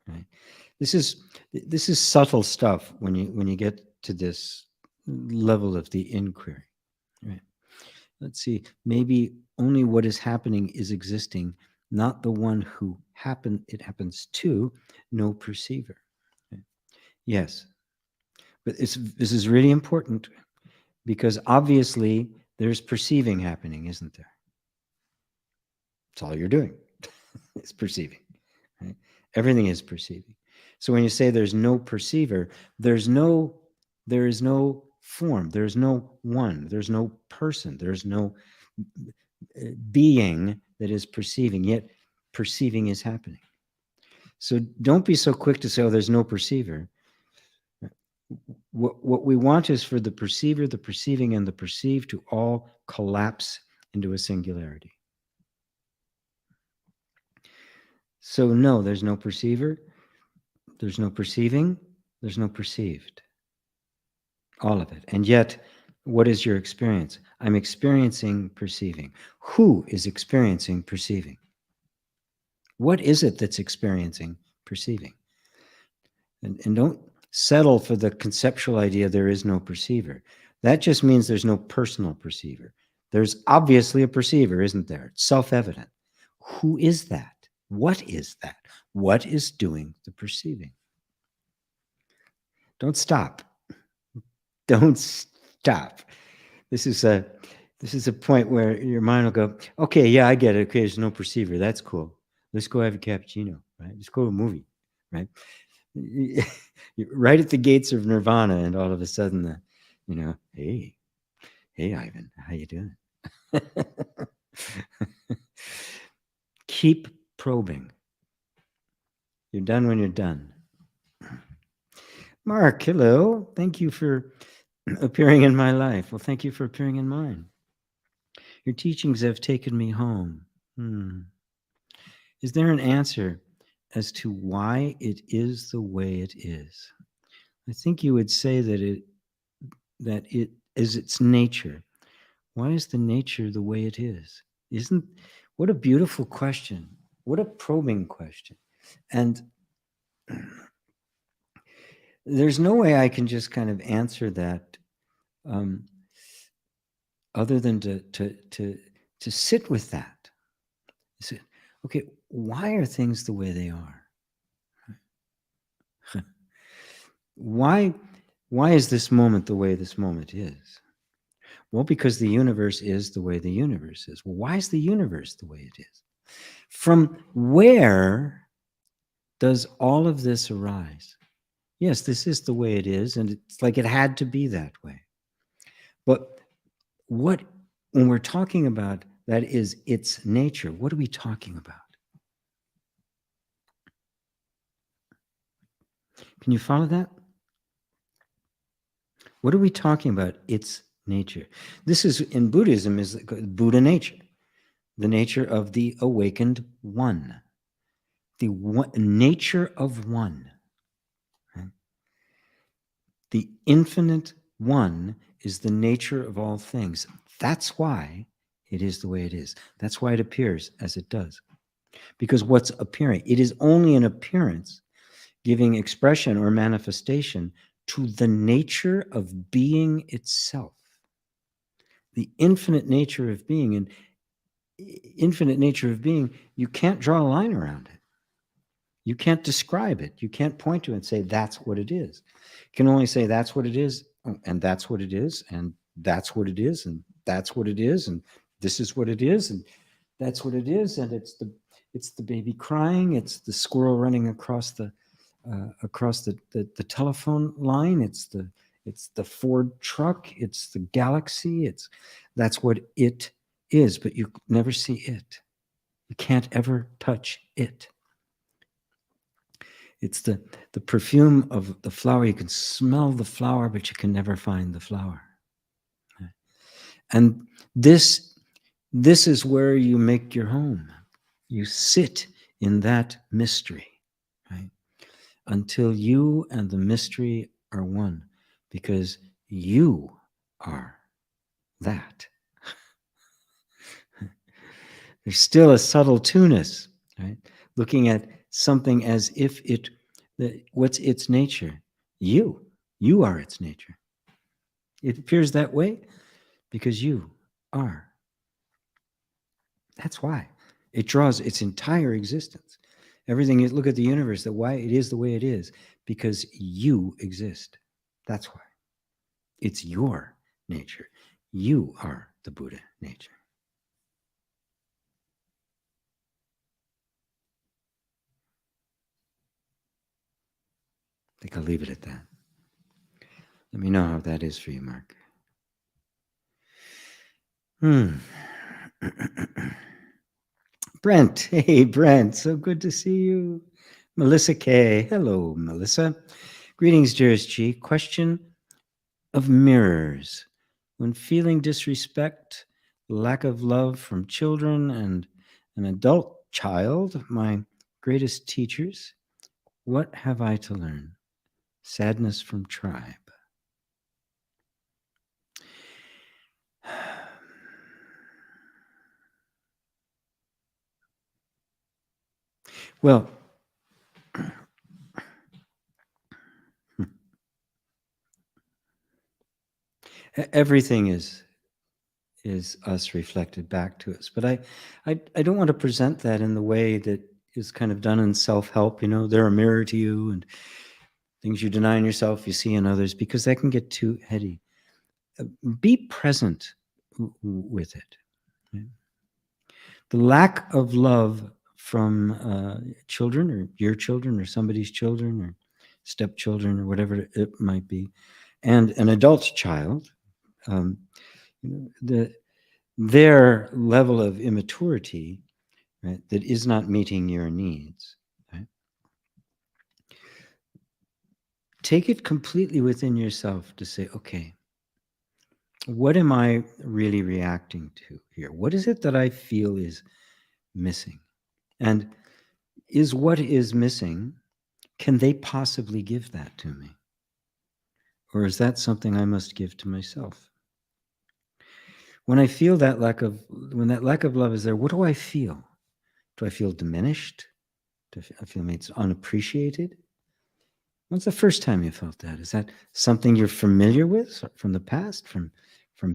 Right? This is subtle stuff when you get to this level of the inquiry. Right? Let's see. Maybe only what is happening is existing, not the one who it happens to, no perceiver. Okay? Yes. But this is really important, because obviously there's perceiving happening, isn't there? It's all you're doing. It's perceiving. Right? Everything is perceiving. So when you say there's no perceiver, there is no form, there's no one, there's no person, there's no being that is perceiving, yet perceiving is happening. So don't be so quick to say, oh, there's no perceiver. What we want is for the perceiver, the perceiving, and the perceived to all collapse into a singularity. So no, there's no perceiver, there's no perceiving, there's no perceived. All of it. And yet, what is your experience? I'm experiencing perceiving. Who is experiencing perceiving? What is it that's experiencing perceiving? And don't settle for the conceptual idea there is no perceiver. That just means there's no personal perceiver. There's obviously a perceiver, isn't there? It's self-evident. Who is that? What is that? What is doing the perceiving? Don't stop. Don't stop. This is a point where your mind will go, okay, yeah, I get it. Okay, there's no perceiver. That's cool. Let's go have a cappuccino, right? Let's go to a movie, right? Right at the gates of nirvana, and all of a sudden, hey, Ivan, how you doing? Keep probing. You're done when you're done. Mark, hello. Thank you for appearing in my life. Well, thank you for appearing in mine. Your teachings have taken me home. Is there an answer as to why it is the way it is? I think you would say that it is its nature. Why is the nature the way it is? What a beautiful question. What a probing question. And there's no way I can just kind of answer that other than to sit with that. Say, okay, why are things the way they are? Why is this moment the way this moment is? Well, because the universe is the way the universe is. Well, why is the universe the way it is? From where does all of this arise? Yes, this is the way it is, and it's like it had to be that way. But when we're talking about that is its nature, what are we talking about? Can you follow that? What are we talking about? Its nature. This is, in Buddhism, is Buddha nature, the nature of the awakened one, the nature of one. Right? The infinite one is the nature of all things. That's why it is the way it is. That's why it appears as it does. Because what's appearing? It is only an appearance giving expression or manifestation to the nature of being itself. The infinite nature of being, and infinite nature of being, you can't draw a line around it. You can't describe it. You can't point to it and say, that's what it is. You can only say, that's what it is, and that's what it is, and that's what it is, and that's what it is, and this is what it is, and that's what it is, and it's the baby crying, it's the squirrel running across the telephone line, it's the Ford truck, it's the galaxy, that's what it is, but you never see it. You can't ever touch it. It's the perfume of the flower. You can smell the flower, but you can never find the flower. And this is where you make your home. You sit in that mystery, right? Until you and the mystery are one, because you are that. There's still a subtle two-ness, right? Looking at something as if what's its nature? You are its nature. It appears that way because you are. That's why it draws its entire existence. Everything is, look at the universe, that why it is the way it is, because you exist. That's why. It's your nature. You are the Buddha nature. think I'll leave it at that. Let me know how that is for you, Mark. Brent, hey, Brent, so good to see you. Melissa K, hello, Melissa. Greetings, dearest G. Question of mirrors. When feeling disrespect, lack of love from children and an adult child, my greatest teachers, what have I to learn? Sadness from tribe. Well, everything is us reflected back to us. But I don't want to present that in the way that is kind of done in self-help. You know, they're a mirror to you, and things you deny in yourself, you see in others, because that can get too heady. Be present with it. The lack of love from children, or your children, or somebody's children, or stepchildren, or whatever it might be, and an adult child, their level of immaturity, right, that is not meeting your needs, right? Take it completely within yourself to say, okay, what am I really reacting to here? What is it that I feel is missing? And is what is missing, can they possibly give that to me? Or is that something I must give to myself? When I feel that when that lack of love is there, what do I feel? Do I feel diminished? Do I feel it's unappreciated? When's the first time you felt that? Is that something you're familiar with from the past, from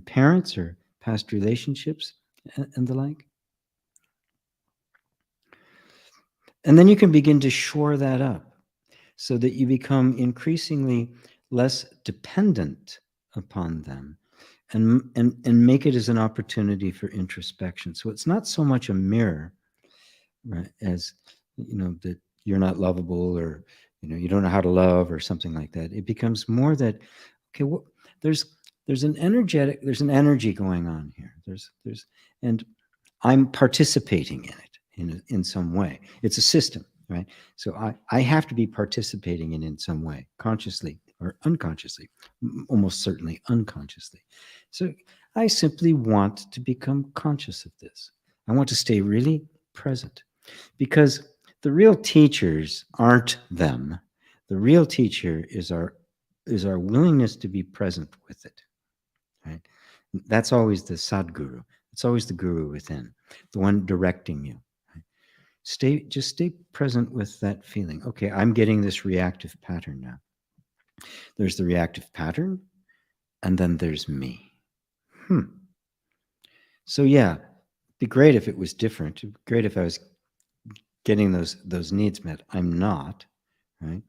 parents or past relationships and the like? And then you can begin to shore that up so that you become increasingly less dependent upon them, and make it as an opportunity for introspection. So it's not so much a mirror, right, as, you know, that you're not lovable, or, you know, you don't know how to love, or something like that. It becomes more that, okay, there's an energy going on here. And I'm participating in it in some way. It's a system, right? So I have to be participating in some way, consciously or unconsciously, almost certainly unconsciously. So I simply want to become conscious of this. I want to stay really present, because the real teachers aren't them. The real teacher is our willingness to be present with it, right? That's always the Sadguru. It's always the guru within, the one directing you. Right? Just stay present with that feeling. Okay, I'm getting this reactive pattern now. There's the reactive pattern, and then there's me. So yeah, it'd be great if it was different. It'd be great if I was getting those needs met. I'm not, right?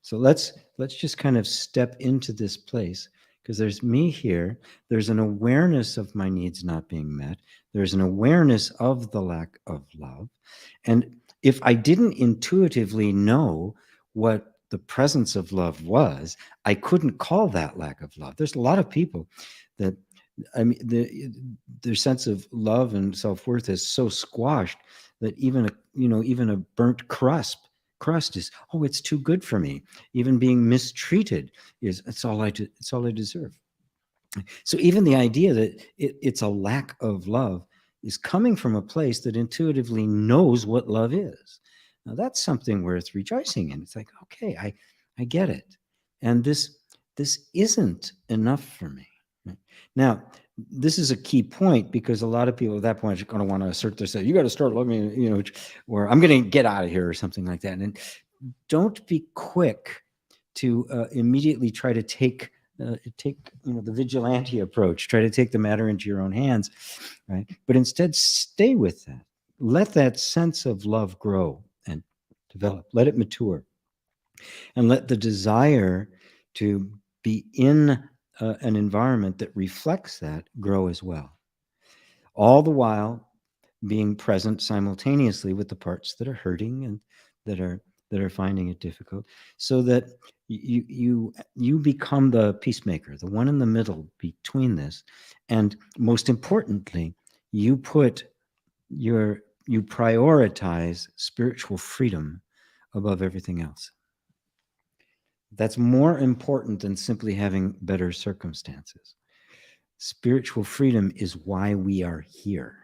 So let's just kind of step into this place, because there's me here. There's an awareness of my needs not being met. There's an awareness of the lack of love. And if I didn't intuitively know what the presence of love was, I couldn't call that lack of love. There's a lot of people that, I mean, their sense of love and self-worth is so squashed that even a burnt crust is, oh, it's too good for me. Even being mistreated it's all I deserve. So even the idea that it's a lack of love is coming from a place that intuitively knows what love is. Now that's something worth rejoicing in. It's like, okay, I get it. And this isn't enough for me. Right? Now, this is a key point, because a lot of people at that point are going to want to assert themselves. You got to start loving me, you know, or I'm going to get out of here, or something like that. And don't be quick to immediately try to take the vigilante approach. Try to take the matter into your own hands, right? But instead, stay with that. Let that sense of love grow and develop. Let it mature, and let the desire to be in an environment that reflects that grow as well. All the while being present simultaneously with the parts that are hurting and that are that are finding it difficult, so that you become the peacemaker, the one in the middle between this. And most importantly, you prioritize spiritual freedom above everything else. That's more important than simply having better circumstances. Spiritual freedom is why we are here.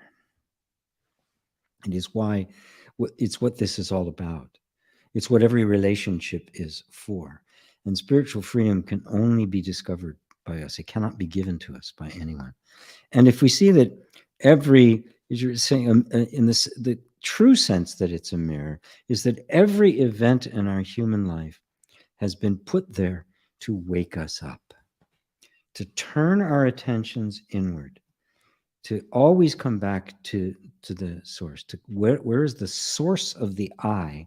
It is why, it's what this is all about. It's what every relationship is for. And spiritual freedom can only be discovered by us. It cannot be given to us by anyone. And if we see that as you're saying, in this, the true sense that it's a mirror is that every event in our human life has been put there to wake us up, to turn our attentions inward, to always come back to the source, to where is the source of the I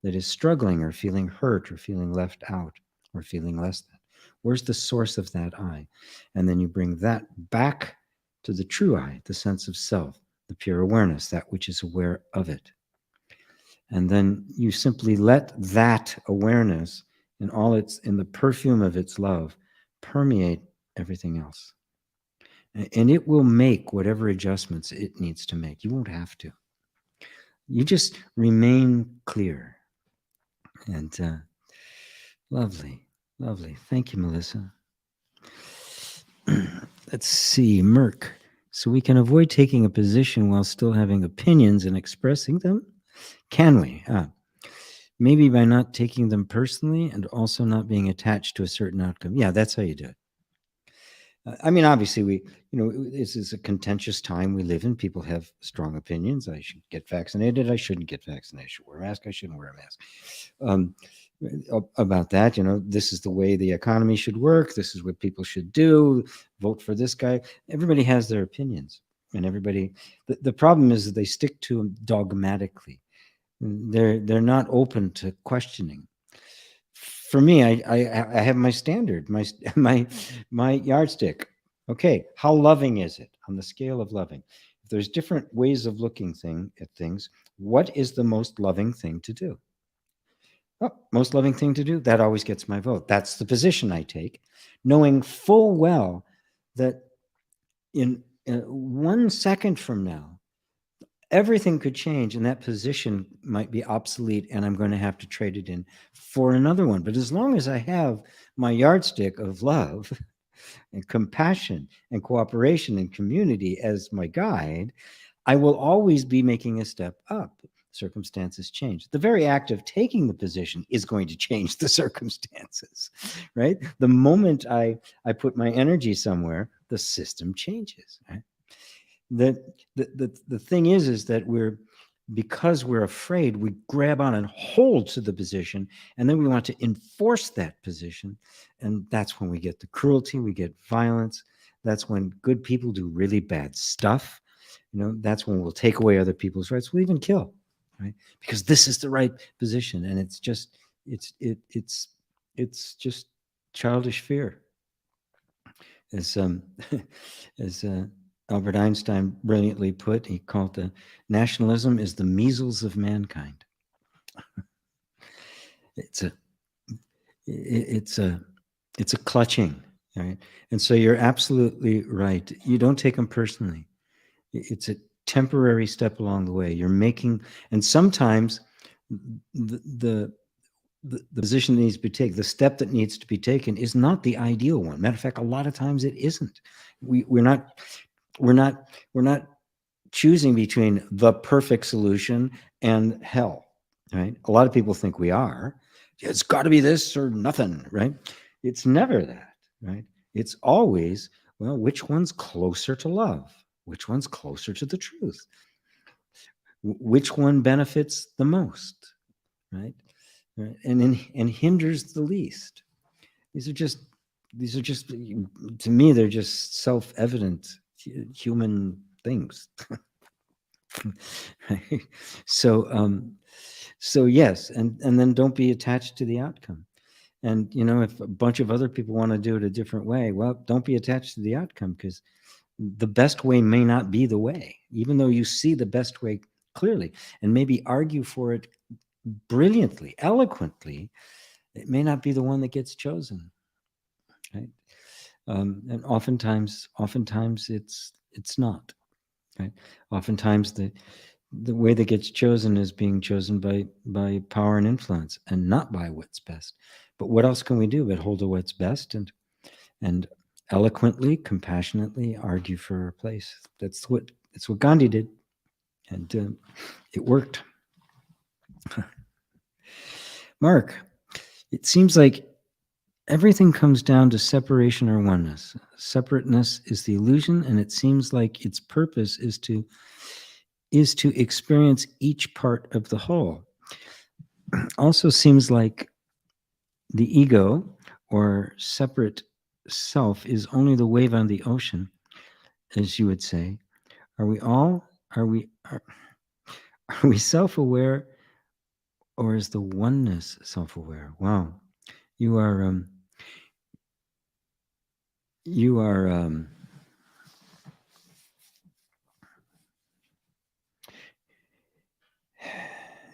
that is struggling or feeling hurt or feeling left out or feeling less than. Where's the source of that I? And then you bring that back to the true I, the sense of self, the pure awareness, that which is aware of it. And then you simply let that awareness in the perfume of its love permeate everything else. And it will make whatever adjustments it needs to make. You won't have to. You just remain clear. And lovely, lovely. Thank you, Melissa. Let's see, Merck. So we can avoid taking a position while still having opinions and expressing them? Can we? Maybe by not taking them personally and also not being attached to a certain outcome. Yeah, that's how you do it. I mean, obviously, this is a contentious time we live in. People have strong opinions. I should get vaccinated. I shouldn't get vaccinated. I should wear a mask. I shouldn't wear a mask. About that, this is the way the economy should work. This is what people should do. Vote for this guy. Everybody has their opinions, and the problem is that they stick to them dogmatically. They're not open to questioning. For me, I have my standard, my yardstick. Okay, how loving is it on the scale of loving? If there's different ways of looking at things, what is the most loving thing to do? Oh, most loving thing to do? That always gets my vote. That's the position I take, knowing full well that in 1 second from now, everything could change and that position might be obsolete and I'm going to have to trade it in for another one. But as long as I have my yardstick of love and compassion and cooperation and community as my guide, I will always be making a step up. Circumstances change. The very act of taking the position is going to change the circumstances, right? The moment I put my energy somewhere, the system changes, right? The thing is that because we're afraid, we grab on and hold to the position, and then we want to enforce that position. And that's when we get the cruelty, we get violence. That's when good people do really bad stuff. That's when we'll take away other people's rights. We'll even kill, right? Because this is the right position. And it's just childish fear. As Albert Einstein brilliantly put, he called the nationalism is the measles of mankind. It's a clutching, right? And so you're absolutely right. You don't take them personally. It's a temporary step along the way. You're making, and sometimes the position that needs to be taken, the step that needs to be taken is not the ideal one. Matter of fact, a lot of times it isn't. We're not choosing between the perfect solution and hell, right? A lot of people think we are. It's got to be this or nothing, right? It's never that, right? It's always, well, which one's closer to love? Which one's closer to the truth? Which one benefits the most, right? And hinders the least. These are just, to me, they're just self-evident human things. Right? So yes, and then don't be attached to the outcome. And if a bunch of other people want to do it a different way, well, don't be attached to the outcome, because the best way may not be the way, even though you see the best way clearly, and maybe argue for it brilliantly, eloquently, it may not be the one that gets chosen, right? And oftentimes it's not, right? Oftentimes the way that gets chosen is being chosen by power and influence, and not by what's best. But what else can we do but hold to what's best and eloquently, compassionately argue for our place? That's what Gandhi did, and it worked. Mark, it seems like everything comes down to separation or oneness. Separateness is the illusion, and it seems like its purpose is to experience each part of the whole. Also seems like the ego or separate self is only the wave on the ocean, as you would say. Are we self-aware, or is the oneness self-aware? Wow. You are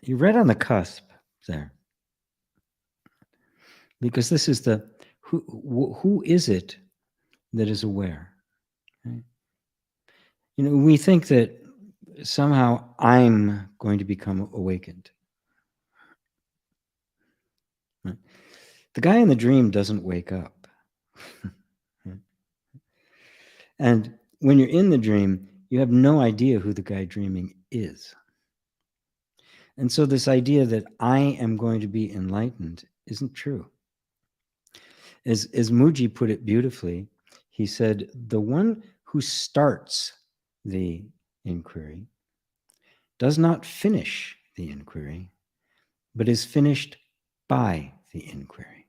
you're right on the cusp there, because this is the who is it that is aware, right? We think that somehow I'm going to become awakened, right? The guy in the dream doesn't wake up. Right? And when you're in the dream, you have no idea who the guy dreaming is. And so this idea that I am going to be enlightened isn't true. As Muji put it beautifully, he said, the one who starts the inquiry does not finish the inquiry, but is finished by the inquiry.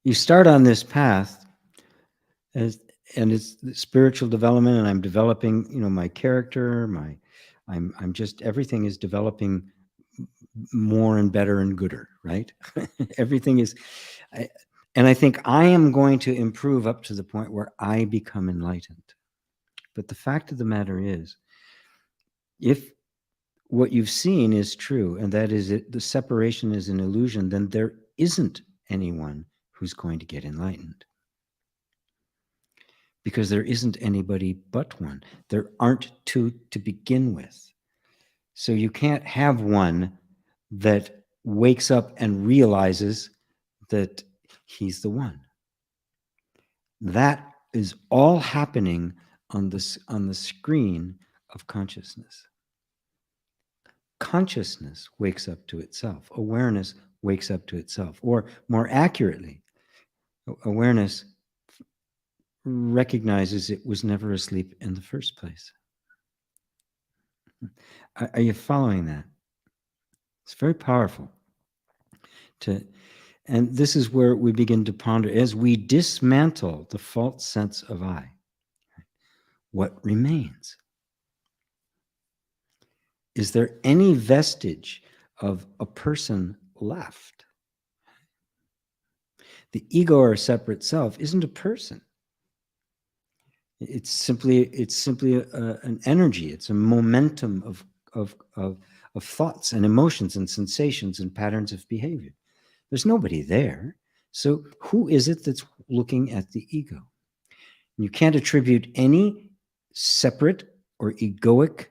You start on this path and it's spiritual development, and I'm developing, my character, I'm just, everything is developing more and better and gooder, right? Everything is, and I think I am going to improve up to the point where I become enlightened. But the fact of the matter is, if what you've seen is true, and that is the separation is an illusion, then there isn't anyone who's going to get enlightened. Because there isn't anybody but one. There aren't two to begin with. So you can't have one that wakes up and realizes that he's the one. That is all happening on the screen of consciousness. Consciousness wakes up to itself. Awareness wakes up to itself. Or more accurately, awareness recognizes it was never asleep in the first place. Are you following that? It's very powerful. And this is where we begin to ponder, as we dismantle the false sense of I, what remains? Is there any vestige of a person left? The ego or separate self isn't a person. It's simply an energy. It's a momentum of thoughts and emotions and sensations and patterns of behavior. There's nobody there. So who is it that's looking at the ego? You can't attribute any separate or egoic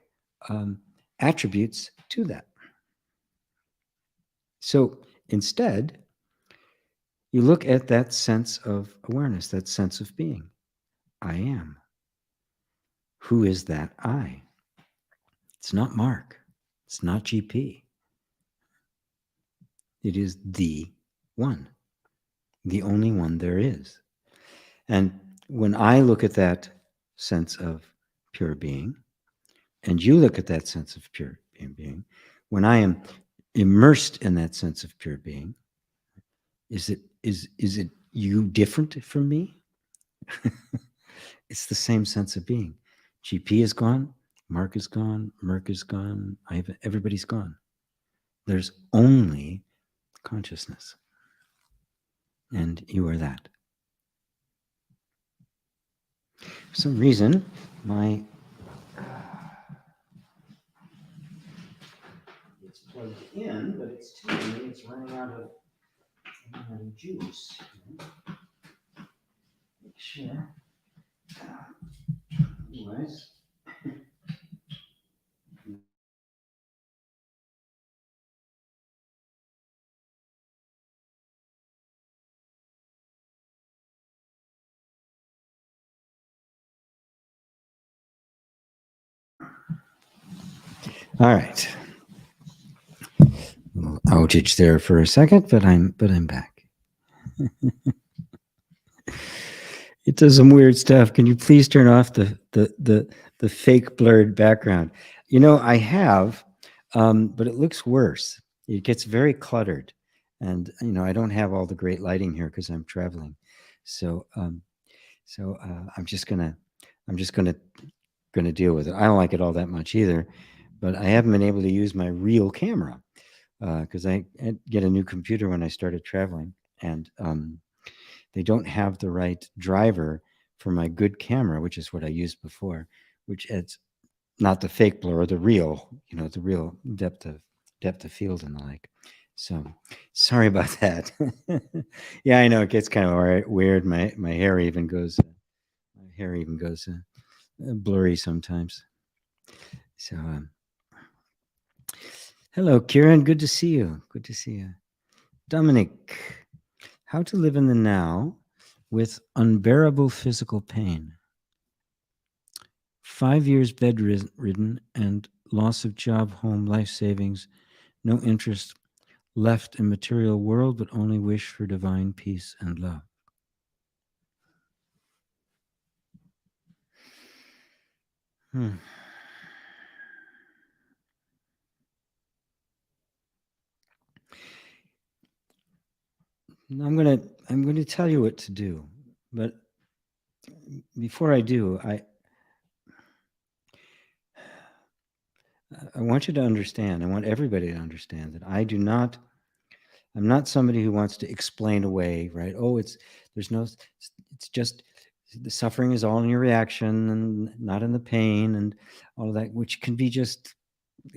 attributes to that. So instead, you look at that sense of awareness, that sense of being. I am. Who is that I? It's not Mark. It's not GP. It is the one, the only one there is. And when I look at that sense of pure being, and you look at that sense of pure being, when I am immersed in that sense of pure being, is it you different from me? It's the same sense of being. GP is gone, Mark is gone, Merck is gone, everybody's gone. There's only consciousness. And you are that. For some reason, my it's plugged in, but it's telling me it's running out of juice. Make sure. Otherwise. All right. A little outage there for a second, but I'm back. It does some weird stuff. Can you please turn off the fake blurred background? You know, I have, but it looks worse. It gets very cluttered, and you know, I don't have all the great lighting here because I'm traveling. So, I'm just gonna deal with it. I don't like it all that much either, but I haven't been able to use my real camera because I get a new computer when I started traveling, and they don't have the right driver for my good camera, which is what I used before, which it's not the fake blur, the real, you know, the real depth of field and the like. So sorry about that. Yeah, I know it gets kind of weird. My hair even goes blurry sometimes. So hello, Kieran. Good to see you. Good to see you. Dominic, how to live in the now with unbearable physical pain. 5 years bedridden and loss of job, home, life savings, no interest left in material world, but only wish for divine peace and love. I'm going to tell you what to do, but before I do, I want you to understand, I want everybody to understand that I'm not somebody who wants to explain away, right? Oh, it's just the suffering is all in your reaction and not in the pain and all of that, which can be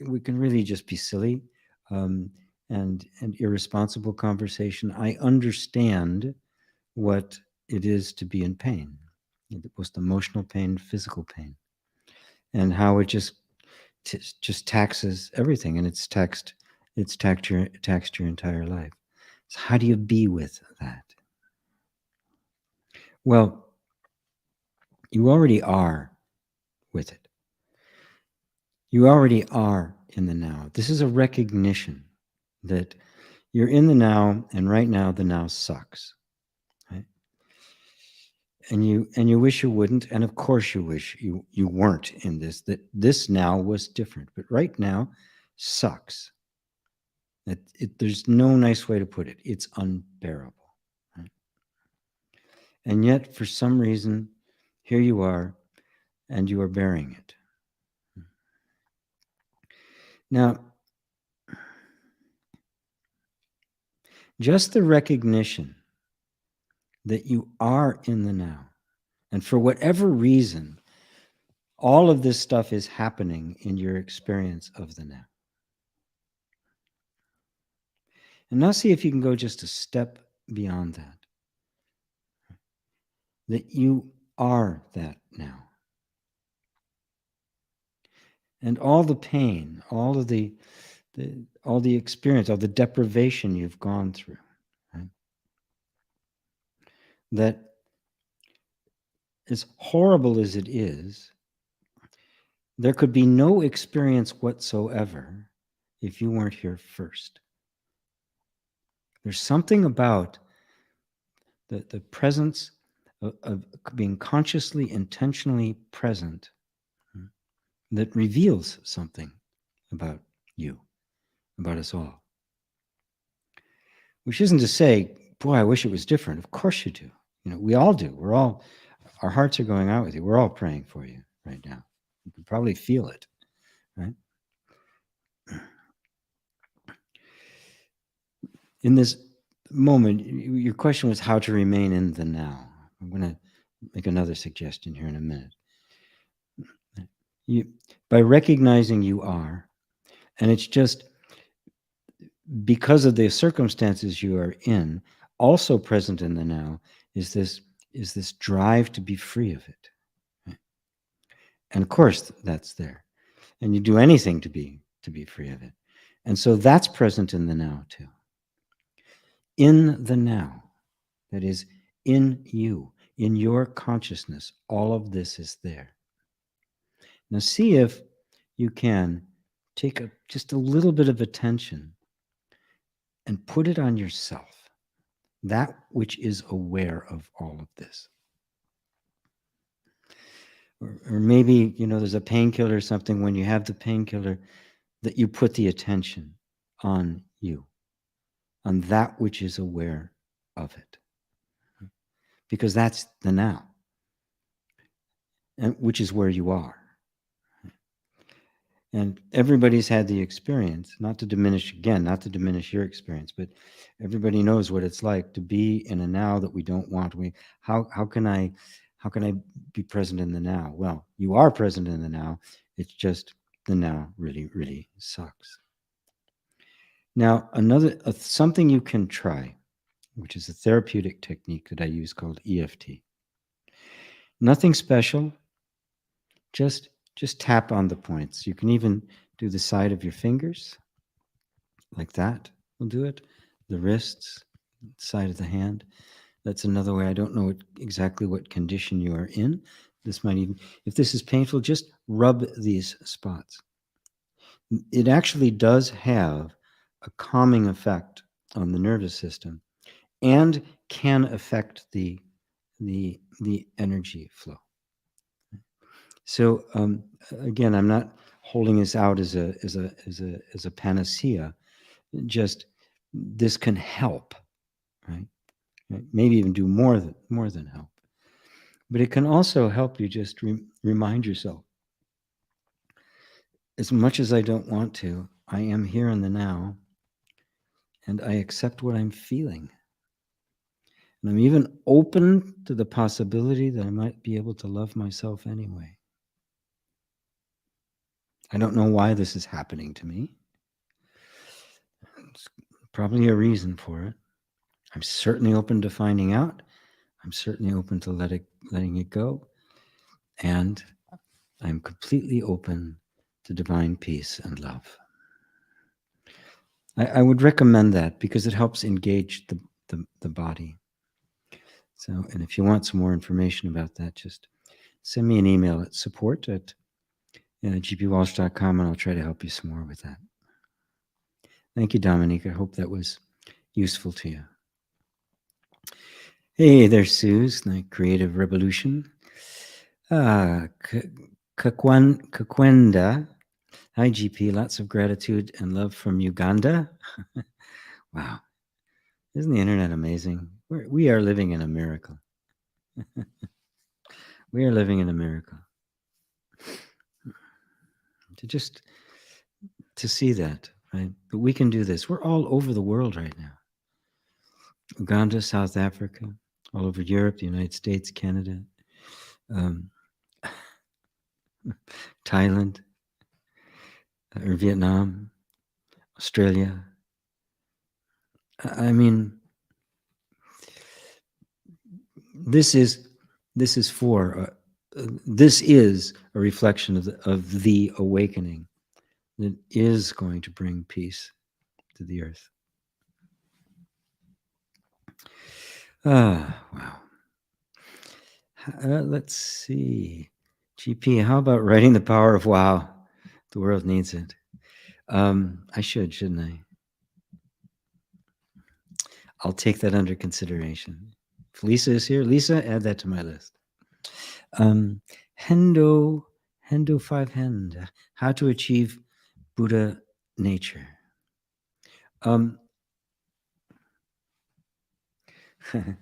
we can really just be silly and irresponsible conversation. I understand what it is to be in pain, both emotional pain, physical pain, and how it just taxes everything, and it's taxed your entire life. So how do you be with that? Well, you already are with it. You already are in the now. This is a recognition that you're in the now, and right now the now sucks. Right? And you wish you wouldn't, and of course you wish you weren't in this, that this now was different. But right now sucks. There's no nice way to put it. It's unbearable. Right? And yet, for some reason, here you are, and you are bearing it. Now, just the recognition that you are in the now, and for whatever reason, all of this stuff is happening in your experience of the now. And now see if you can go just a step beyond that. That you are that now. And all the pain, all the experience, all the deprivation you've gone through, right? That as horrible as it is, there could be no experience whatsoever if you weren't here first. There's something about the presence of being consciously, intentionally present that reveals something about you, about us all. Which isn't to say, boy, I wish it was different. Of course you do. You know, we all do. Our hearts are going out with you. We're all praying for you right now. You can probably feel it, right? In this moment, your question was how to remain in the now. I'm going to make another suggestion here in a minute. By recognizing you are, and it's just because of the circumstances you are in, also present in the now is this drive to be free of it. Right? And of course that's there. And you do anything to be free of it. And so that's present in the now too. In the now, that is in you, in your consciousness, all of this is there. Now see if you can take just a little bit of attention and put it on yourself, that which is aware of all of this. Or maybe, there's a painkiller or something. When you have the painkiller, that you put the attention on you, on that which is aware of it. Because that's the now, and which is where you are. And everybody's had the experience, not to diminish your experience, but everybody knows what it's like to be in a now that we don't want. How can I be present in the now? Well, you are present in the now. It's just the now really, really sucks. Now, something you can try, which is a therapeutic technique that I use called EFT. Nothing special, just tap on the points. You can even do the side of your fingers, like that will do it. The wrists, side of the hand. That's another way. I don't know exactly what condition you are in. This might even, if this is painful, just rub these spots. It actually does have a calming effect on the nervous system and can affect the energy flow. So again, I'm not holding this out as a panacea. Just this can help, right? Maybe even do more than help. But it can also help you just remind yourself, as much as I don't want to, I am here in the now, and I accept what I'm feeling. And I'm even open to the possibility that I might be able to love myself anyway. I don't know why this is happening to me. It's probably a reason for it. I'm certainly open to finding out. I'm certainly open to letting it go. And I'm completely open to divine peace and love. I would recommend that because it helps engage the body. So, and if you want some more information about that, just send me an email at support@gpwalsh.com, and I'll try to help you some more with that. Thank you, Dominique. I hope that was useful to you. Hey, there's Suze, the Creative Revolution. Kakwenda. Hi, GP. Lots of gratitude and love from Uganda. Wow. Isn't the internet amazing? We are living in a miracle. We are living in a miracle. To see that, right? But we can do this. We're all over the world right now. Uganda, South Africa, all over Europe, the United States, Canada, Thailand, or Vietnam, Australia. I mean, this is a reflection of the awakening that is going to bring peace to the earth. Wow. Let's see. GP, how about writing The Power of Wow? The world needs it. I shouldn't I? I'll take that under consideration. If Lisa is here, Lisa, add that to my list. Hendo 5 Hend, how to achieve Buddha nature. It's a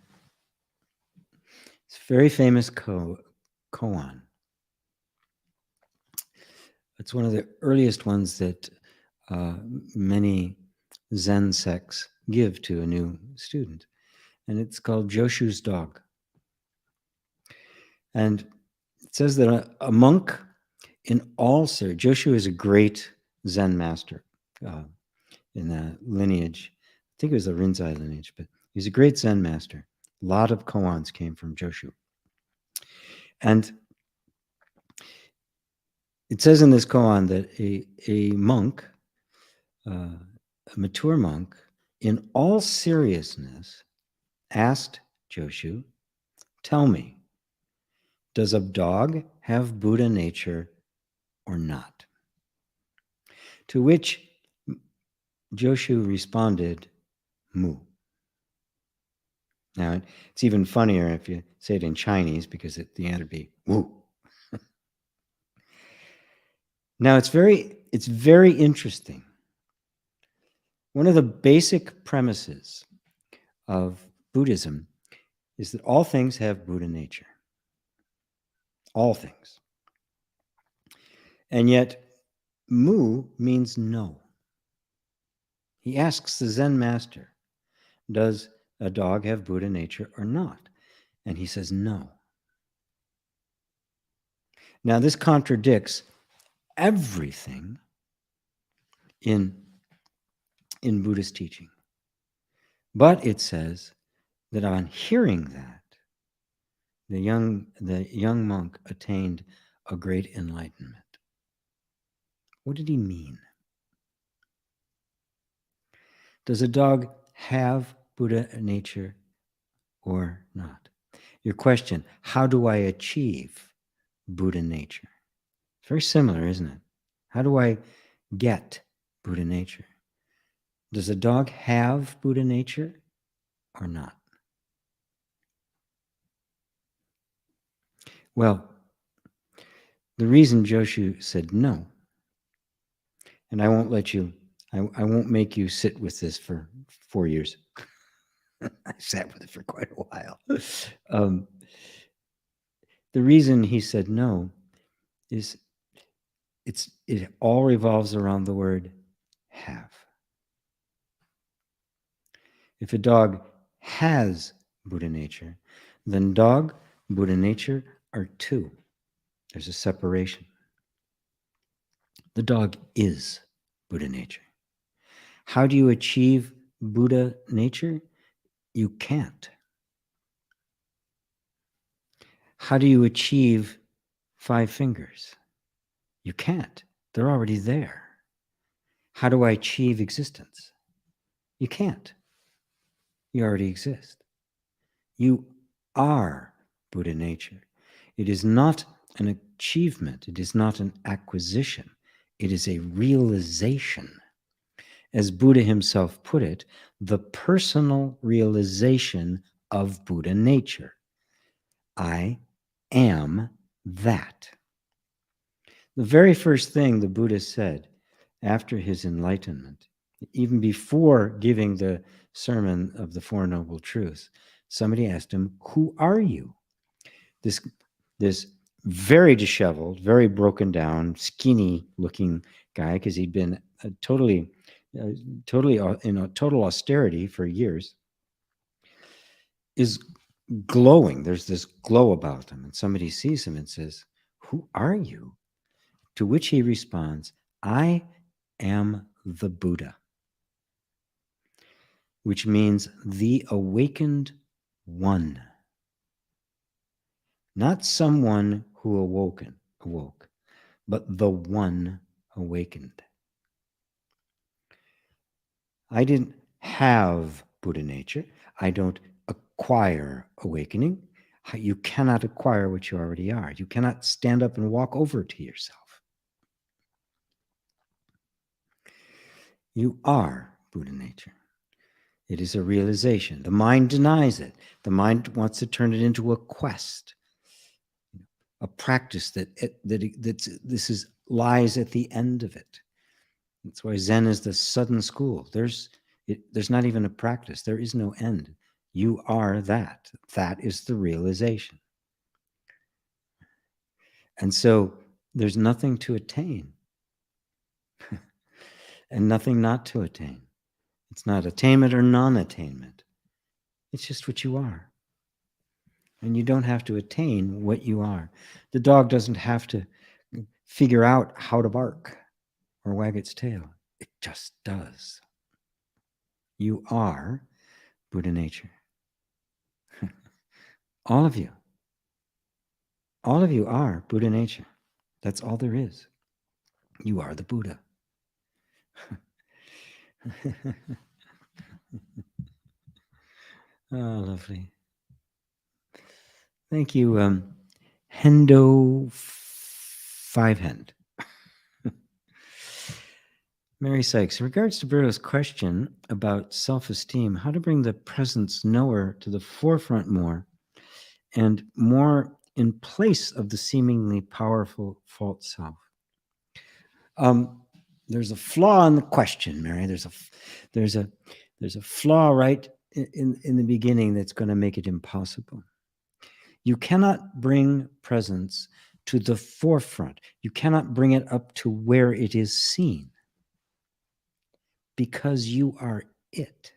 very famous koan. It's one of the earliest ones that many Zen sects give to a new student. And it's called Joshu's Dog. And it says that a monk in all Joshu is a great Zen master. in the lineage. I think it was the Rinzai lineage, but he's a great Zen master. A lot of koans came from Joshu. And it says in this koan that a monk, a mature monk, in all seriousness, asked Joshu, "Tell me, does a dog have Buddha nature or not?" To which Joshu responded, "Mu." Now, it's even funnier if you say it in Chinese, because the answer would be "Wu." Now, it's very interesting. One of the basic premises of Buddhism is that all things have Buddha nature. All things. And yet, Mu means no. He asks the Zen master, does a dog have Buddha nature or not? And he says no. Now, this contradicts everything in Buddhist teaching. But it says that on hearing that, the young monk attained a great enlightenment. What did he mean? Does a dog have Buddha nature or not? Your question, how do I achieve Buddha nature? It's very similar, isn't it? How do I get Buddha nature? Does a dog have Buddha nature or not? Well, the reason Joshu said no, and I won't let you, I won't make you sit with this for 4 years. I sat with it for quite a while. The reason he said no is it all revolves around the word have. If a dog has Buddha nature, then dog, Buddha nature are two. There's a separation. The dog is Buddha nature. How do you achieve Buddha nature? You can't. How do you achieve 5 fingers? You can't. They're already there. How do I achieve existence? You can't. You already exist. You are Buddha nature. It is not an achievement. It is not an acquisition. It is a realization. As Buddha himself put it, the personal realization of Buddha nature. I am that. The very first thing the Buddha said after his enlightenment, even before giving the sermon of the Four Noble Truths, somebody asked him, "Who are you?" This very disheveled, very broken down, skinny looking guy, because he'd been totally in a total austerity for years, is glowing. There's this glow about him, and somebody sees him and says, "Who are you?" To which he responds, "I am the Buddha," which means the awakened one. Not someone who awoke, but the one awakened. I didn't have Buddha nature. I don't acquire awakening. You cannot acquire what you already are. You cannot stand up and walk over to yourself. You are Buddha nature. It is a realization. The mind denies it. The mind wants to turn it into a quest, a practice that lies at the end of it. That's why Zen is the sudden school. There's not even a practice. There is no end. You are that. That is the realization. And so there's nothing to attain and nothing not to attain. It's not attainment or non-attainment. It's just what you are. And you don't have to attain what you are. The dog doesn't have to figure out how to bark or wag its tail. It just does. You are Buddha nature. All of you. All of you are Buddha nature. That's all there is. You are the Buddha. Oh, lovely. Thank you, Hendo Fivehand. Mary Sykes, in regards to Berto's question about self-esteem, how to bring the presence knower to the forefront more and more in place of the seemingly powerful false self. There's a flaw in the question, Mary. There's a flaw right in the beginning that's going to make it impossible. You cannot bring presence to the forefront. You cannot bring it up to where it is seen because you are it.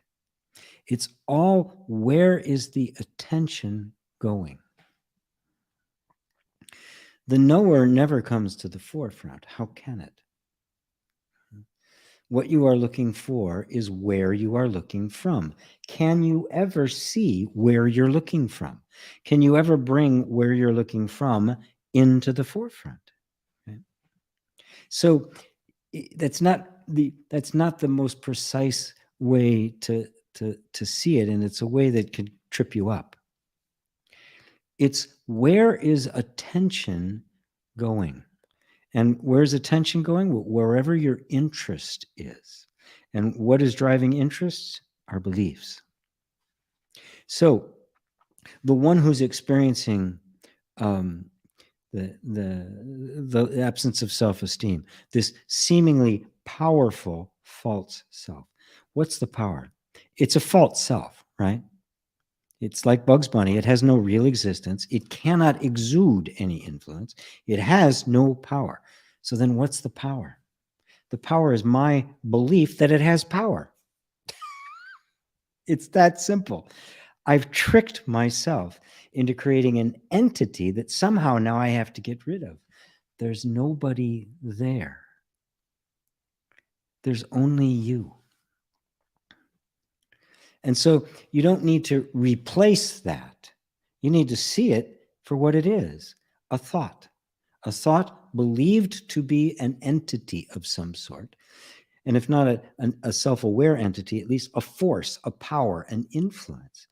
It's all, where is the attention going? The knower never comes to the forefront. How can it? What you are looking for is where you are looking from. Can you ever see where you're looking from? Can you ever bring where you're looking from into the forefront? Okay. So that's not the most precise way to see it, and it's a way that could trip you up. It's, where is attention going? And where's attention going? Wherever your interest is. And what is driving interests? Our beliefs. So the one who's experiencing the absence of self-esteem, this seemingly powerful false self. What's the power? It's a false self, right? It's like Bugs Bunny. It has no real existence. It cannot exude any influence. It has no power. So then what's the power? The power is my belief that it has power. It's that simple. I've tricked myself into creating an entity that somehow now I have to get rid of. There's nobody there. There's only you. And so you don't need to replace that. You need to see it for what it is, a thought believed to be an entity of some sort. And if not a self-aware entity, at least a force, a power, an influence.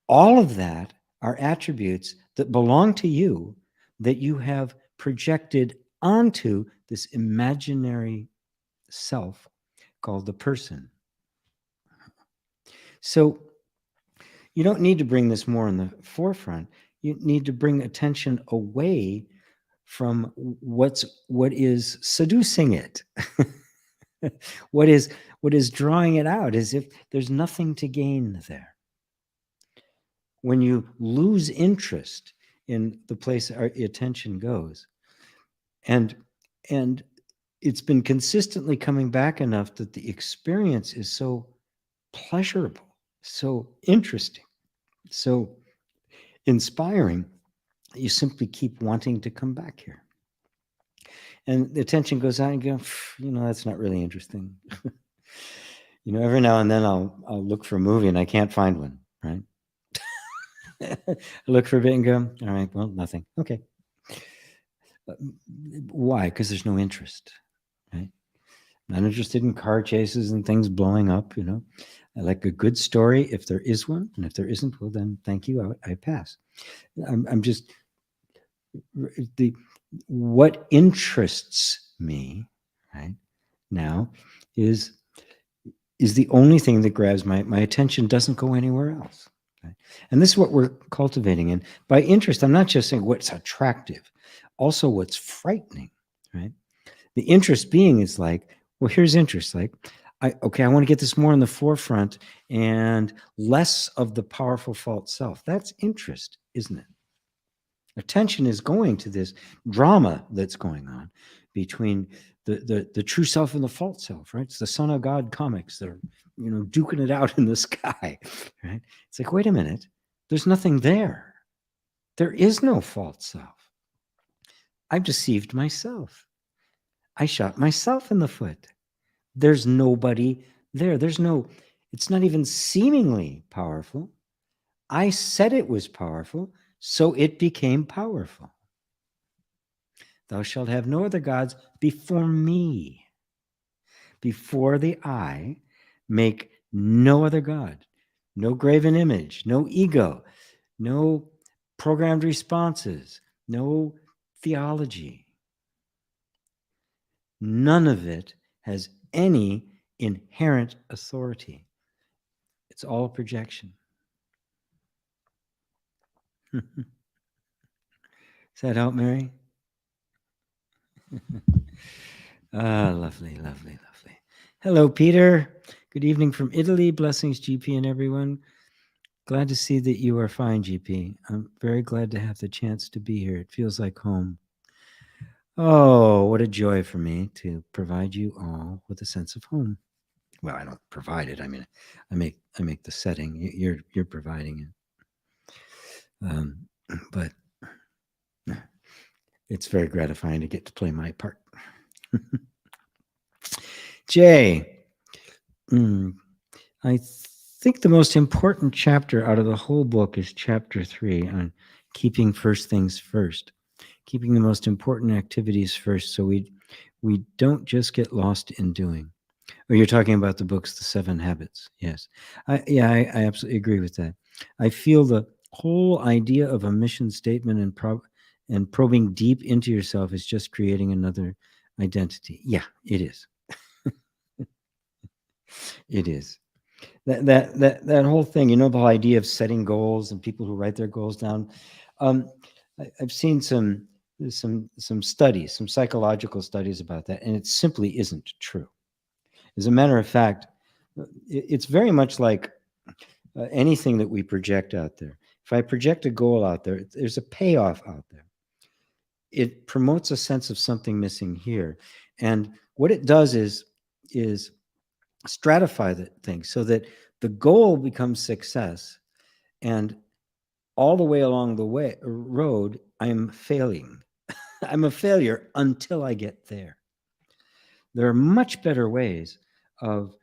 All of that are attributes that belong to you that you have projected onto this imaginary self called the person. So you don't need to bring this more in the forefront. You need to bring attention away from what is seducing it. What is drawing it out, as if there's nothing to gain there. When you lose interest in the place our attention goes, and it's been consistently coming back enough that the experience is so pleasurable, so interesting, so inspiring, you simply keep wanting to come back here. And the attention goes out and you go, that's not really interesting. Every now and then I'll look for a movie and I can't find one, right? I look for a bit and go, all right, well, nothing. Okay. Why? Because there's no interest, right? Not interested in car chases and things blowing up, I like a good story if there is one, and if there isn't, well, then thank you, I pass. I'm just, what interests me right now is the only thing that grabs my attention, doesn't go anywhere else. Right? And this is what we're cultivating. And by interest, I'm not just saying what's attractive, also what's frightening, right? The interest being is like, well, here's interest. Like, I want to get this more in the forefront and less of the powerful false self. That's interest, isn't it? Attention is going to this drama that's going on between the true self and the false self, right? It's the Son of God comics. They're, duking it out in the sky, right? It's like, wait a minute, there's nothing there. There is no false self. I've deceived myself. I shot myself in the foot. There's nobody there. There's no It's not even seemingly powerful. I said it was powerful, so it became powerful. Thou shalt have no other gods before me. Before the I, make no other God. No graven image, no ego, no programmed responses, no theology. None of it has any inherent authority. It's all a projection. Does that help, Mary? Lovely, lovely, lovely. Hello, Peter. Good evening from Italy. Blessings, GP, and everyone. Glad to see that you are fine, GP. I'm very glad to have the chance to be here. It feels like home. Oh, what a joy for me to provide you all with a sense of home. Well, I don't provide it. I mean, I make the setting. You're providing it. But it's very gratifying to get to play my part. Jay, I think the most important chapter out of the whole book is chapter 3 on keeping first things first, keeping the most important activities first, so we don't just get lost in doing. Oh, you're talking about the books, The 7 Habits. Yes. I absolutely agree with that. I feel the whole idea of a mission statement and probing deep into yourself is just creating another identity. Yeah, it is. It is. That whole thing, the whole idea of setting goals and people who write their goals down. I've seen some studies, some psychological studies about that, and it simply isn't true. As a matter of fact, it's very much like anything that we project out there. If I project a goal out there, there's a payoff out there. It promotes a sense of something missing here. And what it does is stratify the thing so that the goal becomes success. And all the way along the road, I'm failing. I'm a failure until I get there. There are much better ways of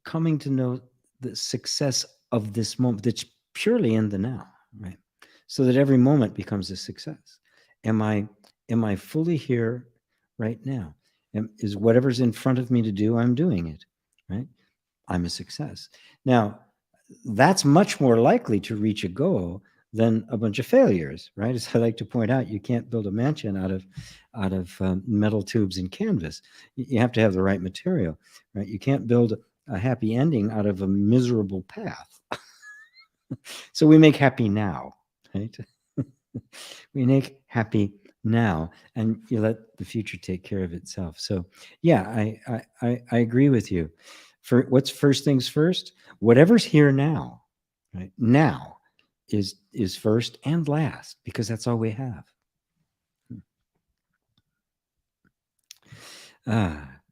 coming to know the success of this moment that's purely in the now, right? So that every moment becomes a success. Am I fully here right now? Is whatever's in front of me to do, I'm doing it, right? I'm a success. Now, that's much more likely to reach a goal than a bunch of failures, right? As I like to point out, you can't build a mansion out of metal tubes and canvas. You have to have the right material, right? You can't build a happy ending out of a miserable path. So we make happy now, right? We make happy now, and you let the future take care of itself. So yeah, I agree with you. For what's first things first, whatever's here now, right now is first and last, because that's all we have.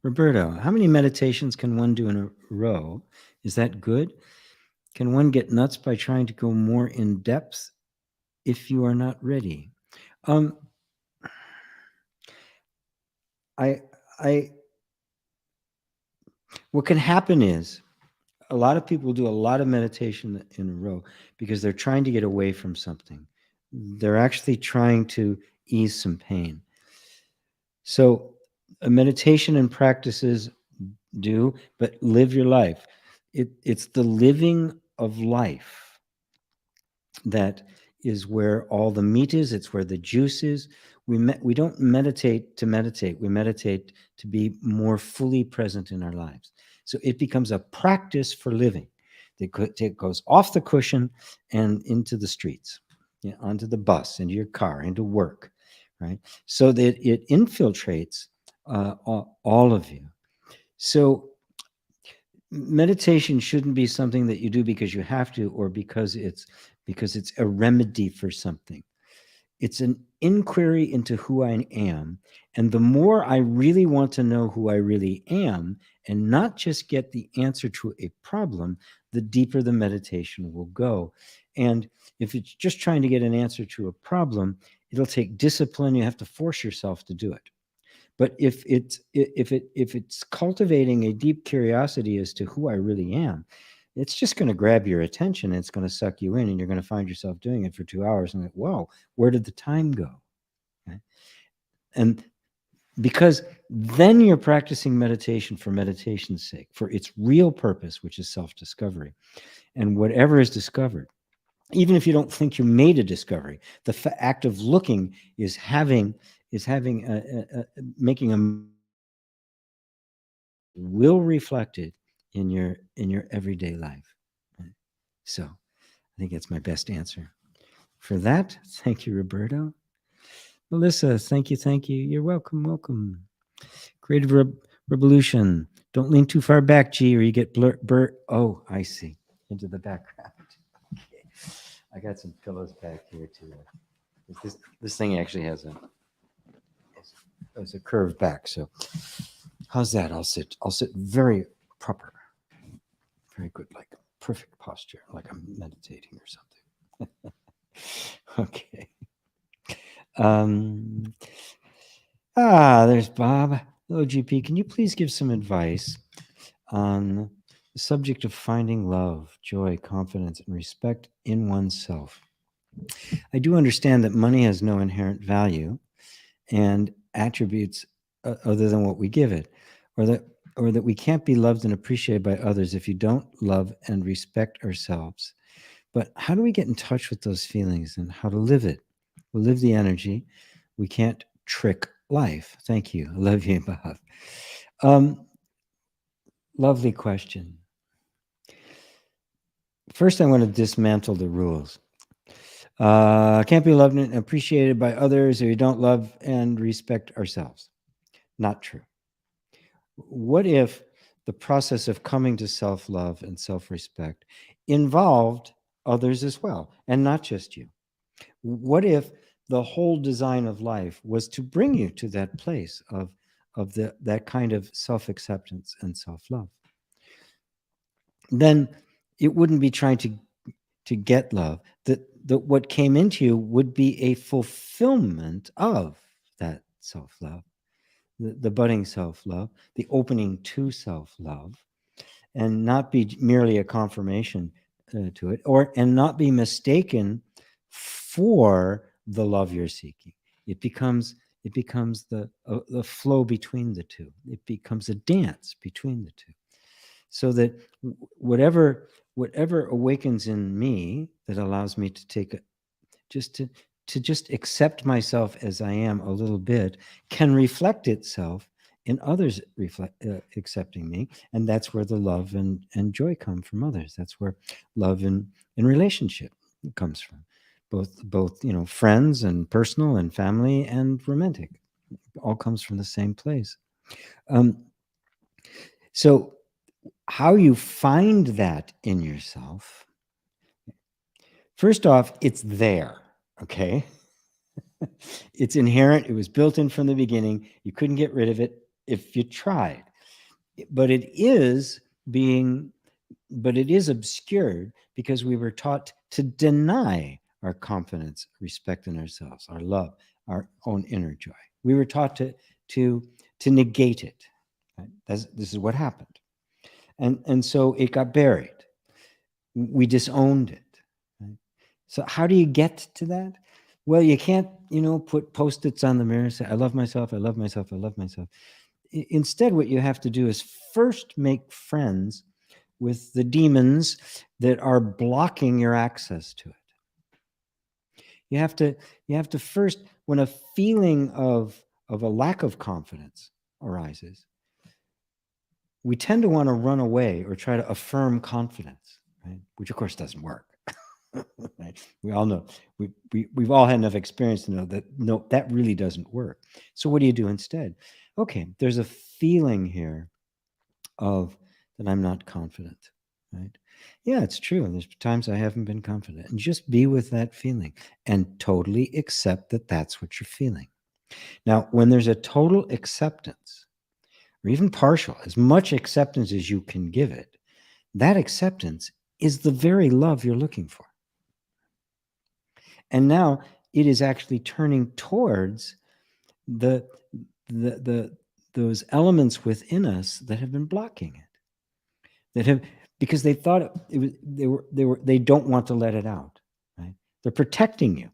Roberto, how many meditations can one do in a row? Is that good? Can one get nuts by trying to go more in depth if you are not ready? What can happen is a lot of people do a lot of meditation in a row because they're trying to get away from something. They're actually trying to ease some pain. So a meditation and practices do, but live your life. It's the living of life that is where all the meat is. It's where the juice is. We don't meditate to meditate. We meditate to be more fully present in our lives. So it becomes a practice for living. It goes off the cushion and into the streets, onto the bus, into your car, into work, right? So that it infiltrates all of you. So meditation shouldn't be something that you do because you have to, or because it's a remedy for something. It's an inquiry into who I am. And the more I really want to know who I really am and not just get the answer to a problem, the deeper the meditation will go. And if it's just trying to get an answer to a problem, it'll take discipline. You have to force yourself to do it. But if it's cultivating a deep curiosity as to who I really am, it's just going to grab your attention. And it's going to suck you in, and you're going to find yourself doing it for 2 hours. And like, whoa, where did the time go? Okay? And because then you're practicing meditation for meditation's sake, for its real purpose, which is self-discovery. And whatever is discovered, even if you don't think you made a discovery, the act of looking is making a will reflect it in your everyday life. So I think that's my best answer for that. Thank you, Roberto. Melissa, thank you. You're welcome. Creative Revolution. Don't lean too far back, G, or you get blur. Oh, I see. Into the background. Okay. I got some pillows back here too. This thing actually has a curved back. So how's that? I'll sit very proper. Very good, like perfect posture, like I'm meditating or something. Okay. There's Bob. Hello, GP. Can you please give some advice on the subject of finding love, joy, confidence, and respect in oneself? I do understand that money has no inherent value and attributes other than what we give it, or that we can't be loved and appreciated by others if you don't love and respect ourselves. But how do we get in touch with those feelings and how to live it? We'll live the energy. We can't trick life. Thank you. I love you, Bob. Lovely question. First, I want to dismantle the rules. Can't be loved and appreciated by others if you don't love and respect ourselves. Not true. What if the process of coming to self-love and self-respect involved others as well, and not just you? What if the whole design of life was to bring you to that place of that kind of self-acceptance and self-love? Then it wouldn't be trying to get love. That what came into you would be a fulfillment of that self-love, the budding self-love, the opening to self-love, and not be merely a confirmation to it, and not be mistaken for the love you're seeking. It becomes the flow between the two. It becomes a dance between the two, so that whatever awakens in me that allows me to take to just accept myself as I am a little bit can reflect itself in others accepting me. And that's where the love and joy come from others. That's where love in relationship comes from. Both, friends and personal and family and romantic. It all comes from the same place. So how you find that in yourself, first off, it's there, okay? It's inherent. It was built in from the beginning. You couldn't get rid of it if you tried. But it is obscured because we were taught to deny our confidence, respect in ourselves, our love, our own inner joy. We were taught to negate it. Right? This is what happened. And so it got buried. We disowned it. Right? So how do you get to that? Well, you can't, put Post-its on the mirror and say, I love myself, I love myself, I love myself. Instead, what you have to do is first make friends with the demons that are blocking your access to it. You have to first, when a feeling of a lack of confidence arises, we tend to want to run away or try to affirm confidence, right? Which of course doesn't work. Right? We all know, we've all had enough experience to know that no, that really doesn't work. So what do you do instead? Okay, there's a feeling here of that I'm not confident, right? Yeah, it's true. There's times I haven't been confident, and just be with that feeling and totally accept that that's what you're feeling. Now, when there's a total acceptance, or even partial, as much acceptance as you can give it, that acceptance is the very love you're looking for. And now it is actually turning towards the those elements within us that have been blocking it, that have, because they thought it was, they don't want to let it out, right? They're protecting you,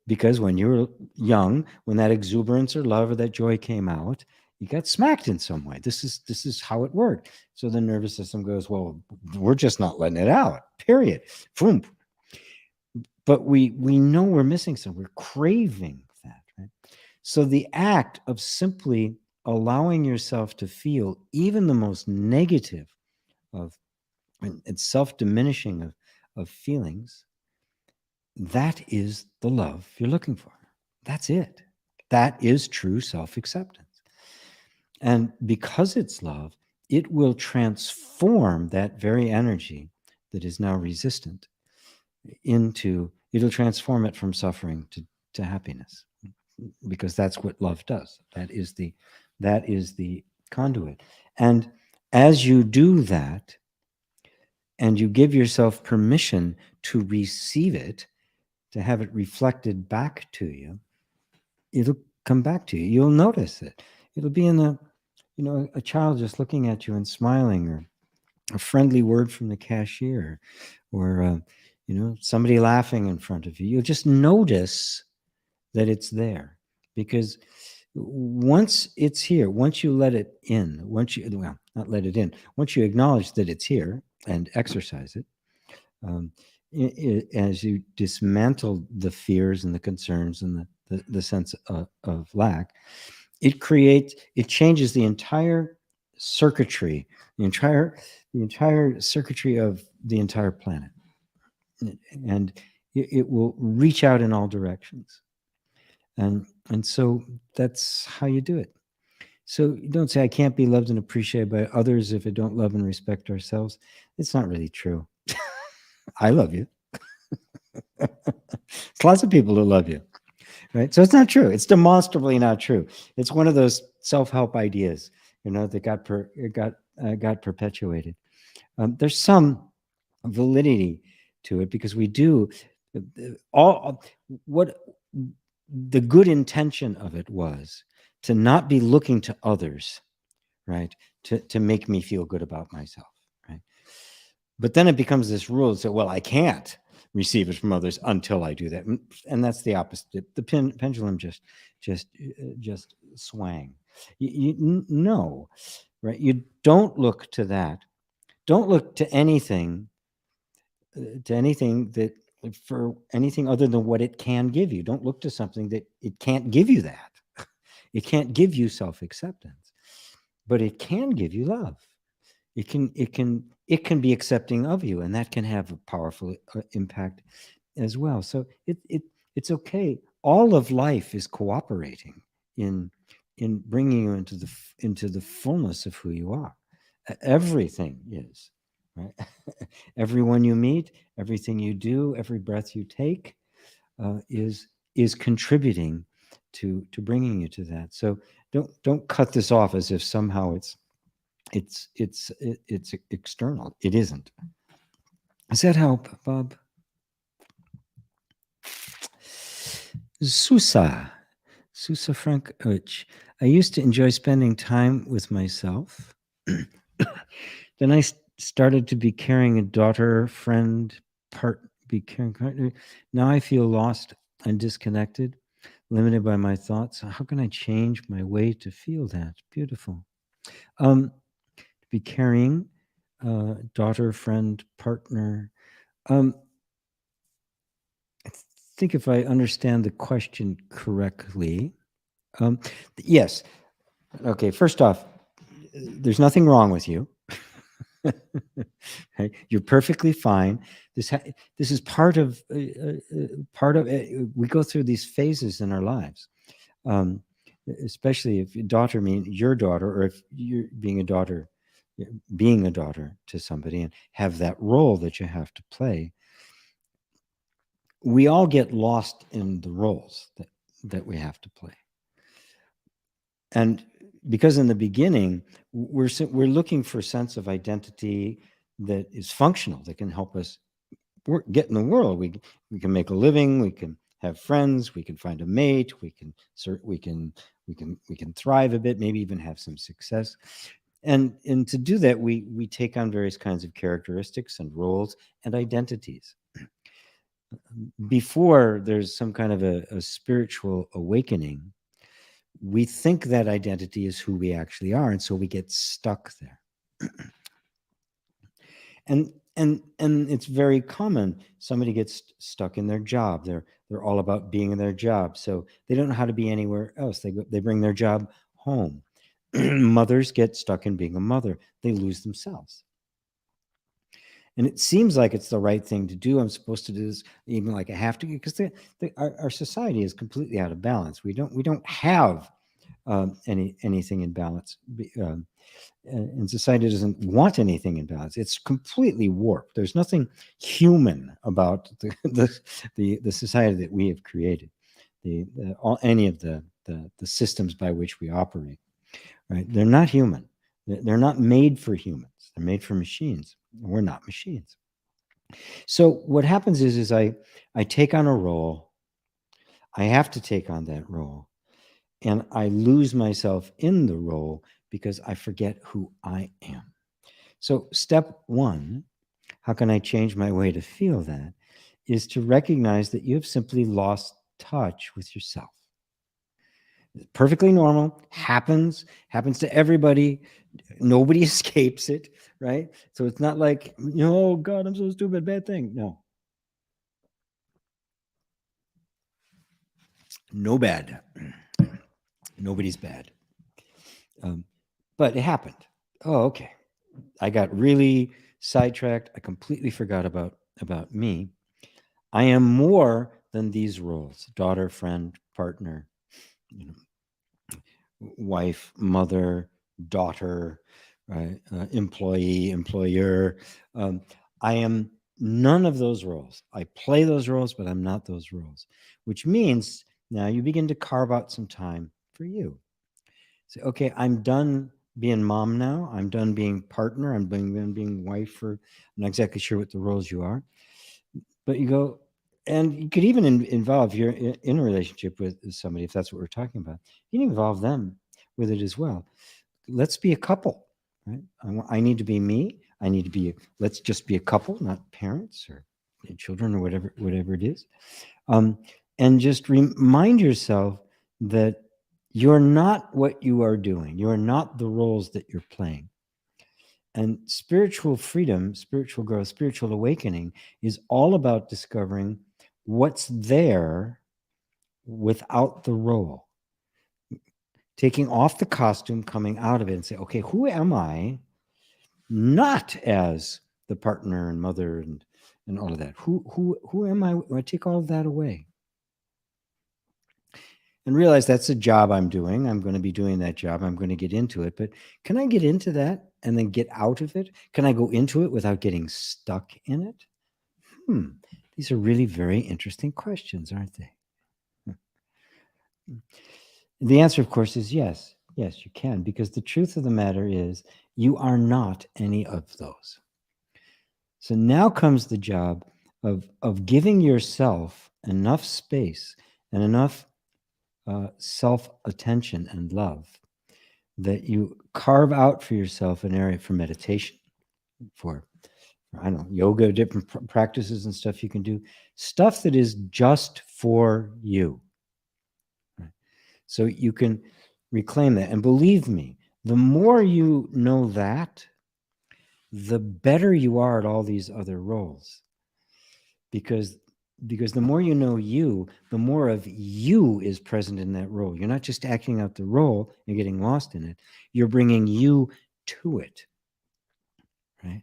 because when you were young, when that exuberance or love or that joy came out, you got smacked in some way. This is how it worked. So the nervous system goes, well, we're just not letting it out, period. Boom. But we know we're missing something. We're craving that, right? So the act of simply allowing yourself to feel even the most negative of and self-diminishing of feelings, that is the love you're looking for. That's it. That is true self-acceptance. And because it's love, it will transform that very energy that is now resistant into, it'll transform it from suffering to happiness, because that's what love does. That is the conduit. And as you do that, and you give yourself permission to receive it, to have it reflected back to you, it'll come back to you. You'll notice it. It'll be in the, a child just looking at you and smiling, or a friendly word from the cashier, or somebody laughing in front of you. You'll just notice that it's there, because once it's here, once you let it in, not let it in, once you acknowledge that it's here and exercise it, as you dismantle the fears and the concerns and the sense of lack, it changes the entire circuitry, the entire circuitry of the entire planet, and it will reach out in all directions. And so that's how you do it. So don't say, I can't be loved and appreciated by others if I don't love and respect ourselves. It's not really true. I love you. It's lots of people who love you, right? So it's not true. It's demonstrably not true. It's one of those self-help ideas, that got perpetuated. There's some validity to it, because we do all what the good intention of it was to not be looking to others, right, to make me feel good about myself, right? But then it becomes this rule. So, well, I can't receive it from others until I do that, and that's the opposite. The pendulum just swang. You know, right? You don't look to that. Don't look to anything that, for anything other than what it can give you. Don't look to something that it can't give you. That it can't give you self-acceptance, but it can give you love. It can be accepting of you, and that can have a powerful impact as well. So it's okay. All of life is cooperating in bringing you into the fullness of who you are. Everything is, right? Everyone you meet, everything you do, every breath you take, is contributing to bringing you to that. So don't cut this off as if somehow it's external. It isn't. Does that help, Bob? Susa Frankovich. I used to enjoy spending time with myself. Then I started to be carrying a daughter, friend, be caring partner. Now I feel lost and disconnected, limited by my thoughts. How can I change my way to feel that? Beautiful. Be carrying, daughter, friend, partner. I think if I understand the question correctly, yes. Okay, first off, there's nothing wrong with you. Okay? You're perfectly fine. This is part of we go through these phases in our lives, especially if your daughter means your daughter, or if you're being a daughter to somebody and have that role that you have to play. We all get lost in the roles that we have to play. And because in the beginning, we're looking for a sense of identity that is functional, that can help us get in the world. We can make a living, we can have friends, we can find a mate, we can we can thrive a bit, maybe even have some success. And to do that, we take on various kinds of characteristics and roles and identities. Before there's some kind of a spiritual awakening, we think that identity is who we actually are, and so we get stuck there. And it's very common. Somebody gets stuck in their job. They're all about being in their job, so they don't know how to be anywhere else. They bring their job home. Mothers get stuck in being a mother. They lose themselves. And it seems like it's the right thing to do. I'm supposed to do this, even like I have to, because our society is completely out of balance. We don't have anything in balance. And society doesn't want anything in balance. It's completely warped. There's nothing human about the society that we have created, any of the systems by which we operate. Right? They're not human. They're not made for humans. They're made for machines. We're not machines. So what happens is I take on a role. I have to take on that role, and I lose myself in the role because I forget who I am. So step one, how can I change my way to feel that, is to recognize that you have simply lost touch with yourself. Perfectly normal, happens to everybody. Nobody escapes it, right? So it's not like, oh God, I'm so stupid, bad thing. No bad. Nobody's bad. But it happened. Oh, okay. I got really sidetracked. I completely forgot about me. I am more than these roles: daughter, friend, partner, wife, mother, daughter, right? Employee, employer. I am none of those roles. I play those roles, but I'm not those roles, which means now you begin to carve out some time for you. Say, okay, I'm done being mom now. I'm done being partner. I'm done being wife, or I'm not exactly sure what the roles you are. But you go, and you could even involve, you're in a relationship with somebody, if that's what we're talking about, you can involve them with it as well. Let's be a couple, right? I need to be me. I need to be, let's just be a couple, not parents or children or whatever it is. And just remind yourself that you're not what you are doing. You're not the roles that you're playing. And spiritual freedom, spiritual growth, spiritual awakening is all about discovering what's there without the role. Taking off the costume, coming out of it and say, okay, who am I? Not as the partner and mother and all of that. Who am I? I take all of that away. And realize that's a job I'm doing. I'm going to be doing that job. I'm going to get into it. But can I get into that and then get out of it? Can I go into it without getting stuck in it? These are really very interesting questions, aren't they? The answer, of course, is yes. Yes, you can, because the truth of the matter is you are not any of those. So now comes the job of giving yourself enough space and enough self-attention and love that you carve out for yourself an area for meditation, for, I don't know, yoga, different practices and stuff you can do, stuff that is just for you. Right? So you can reclaim that. And believe me, the more you know that, the better you are at all these other roles. Because the more you know you, the more of you is present in that role. You're not just acting out the role and getting lost in it. You're bringing you to it, right?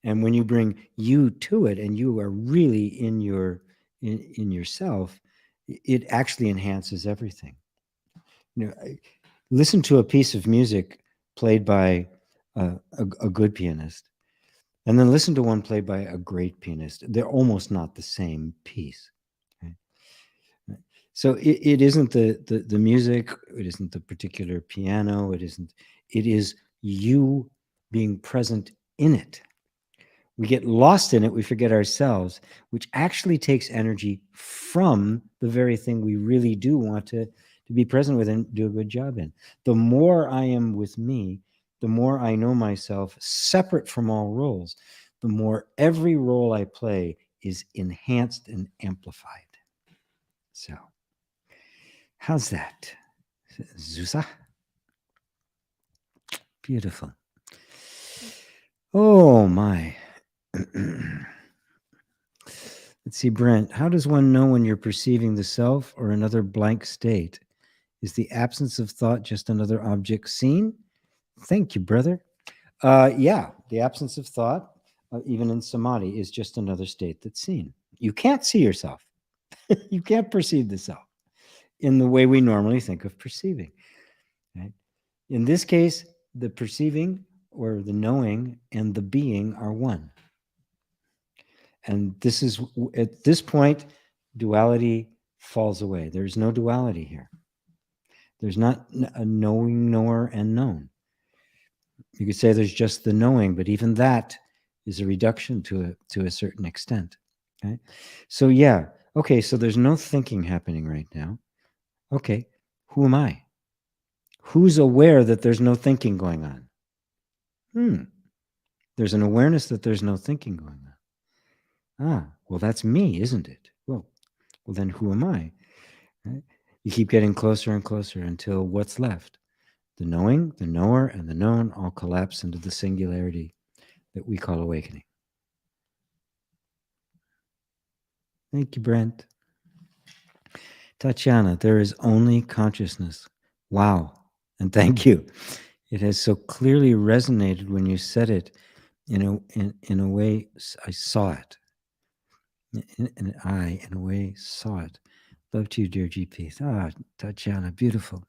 And when you bring you to it, and you are really in yourself, it actually enhances everything. Listen to a piece of music played by a good pianist, and then listen to one played by a great pianist. They're almost not the same piece. Right? So it isn't the music, it isn't the particular piano, it is you being present in it. We get lost in it, we forget ourselves, which actually takes energy from the very thing we really do want to to be present with and do a good job in. The more I am with me, the more I know myself separate from all roles, the more every role I play is enhanced and amplified. So, how's that, Zusa? Beautiful. Oh, my. Let's see, Brent. How does one know when you're perceiving the self or another blank state? Is the absence of thought just another object seen? Thank you, brother. Yeah, the absence of thought, even in samadhi, is just another state that's seen. You can't see yourself. You can't perceive the self in the way we normally think of perceiving. Right? In this case, the perceiving or the knowing and the being are one. And this is, at this point, duality falls away. There's no duality here. There's not a knowing, knower, and known. You could say there's just the knowing, but even that is a reduction to a certain extent. Okay? So yeah, okay, so there's no thinking happening right now. Okay, who am I? Who's aware that there's no thinking going on? There's an awareness that there's no thinking going on. Well, that's me, isn't it? Well, then who am I? Right? You keep getting closer and closer until what's left? The knowing, the knower, and the known all collapse into the singularity that we call awakening. Thank you, Brent. Tatiana, there is only consciousness. Wow. And thank you. It has so clearly resonated when you said it in a way I saw it. In a way, saw it. Love to you, dear GP. Tatiana, beautiful.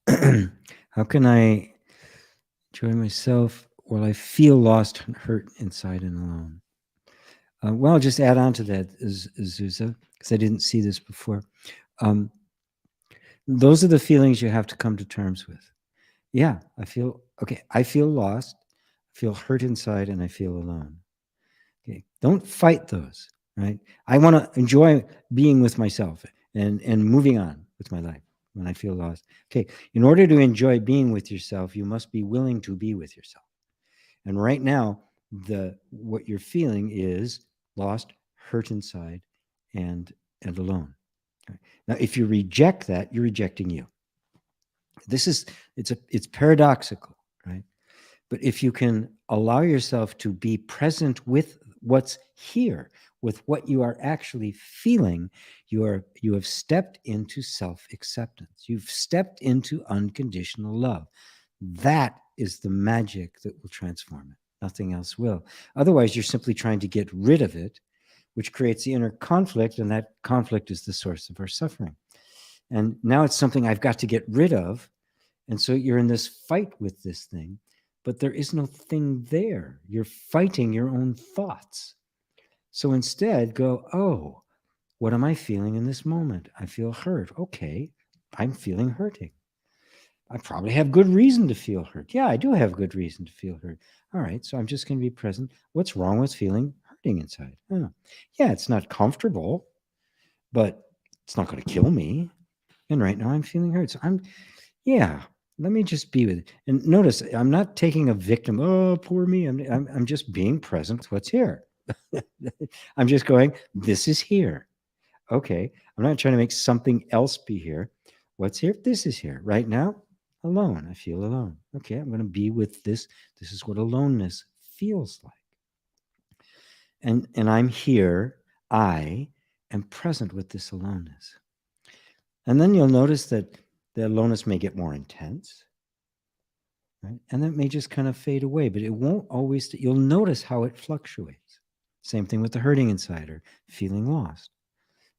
How can I enjoy myself while I feel lost and hurt inside and alone? Well, I'll just add on to that, Zuza, because I didn't see this before. Those are the feelings you have to come to terms with. Yeah, I feel lost, I feel hurt inside, and I feel alone. Okay, don't fight those, right? I want to enjoy being with myself and moving on with my life when I feel lost. Okay, in order to enjoy being with yourself, you must be willing to be with yourself. And right now, what you're feeling is lost, hurt inside, and alone. Okay. Now, if you reject that, you're rejecting you. It's paradoxical, right? But if you can allow yourself to be present with what's here, with what you are actually feeling, you have stepped into self-acceptance. You've stepped into unconditional love. That is the magic that will transform it. Nothing else will. Otherwise, you're simply trying to get rid of it, which creates the inner conflict, and that conflict is the source of our suffering. And now it's something I've got to get rid of. And so you're in this fight with this thing, but there is no thing there. You're fighting your own thoughts. So instead, go, oh, what am I feeling in this moment? I feel hurt. Okay, I'm feeling hurting. I probably have good reason to feel hurt. Yeah, I do have good reason to feel hurt. All right, so I'm just going to be present. What's wrong with feeling hurting inside? Oh, yeah, it's not comfortable, but it's not going to kill me. And right now I'm feeling hurt. So let me just be with it. And notice, I'm not taking a victim. Oh, poor me. I'm just being present with what's here. I'm just going, this is here. Okay. I'm not trying to make something else be here. What's here? This is here. Right now, alone. I feel alone. Okay. I'm going to be with this. This is what aloneness feels like. And I'm here. I am present with this aloneness. And then you'll notice that the aloneness may get more intense, right? And that may just kind of fade away, but it won't always, you'll notice how it fluctuates. Same thing with the hurting inside or feeling lost.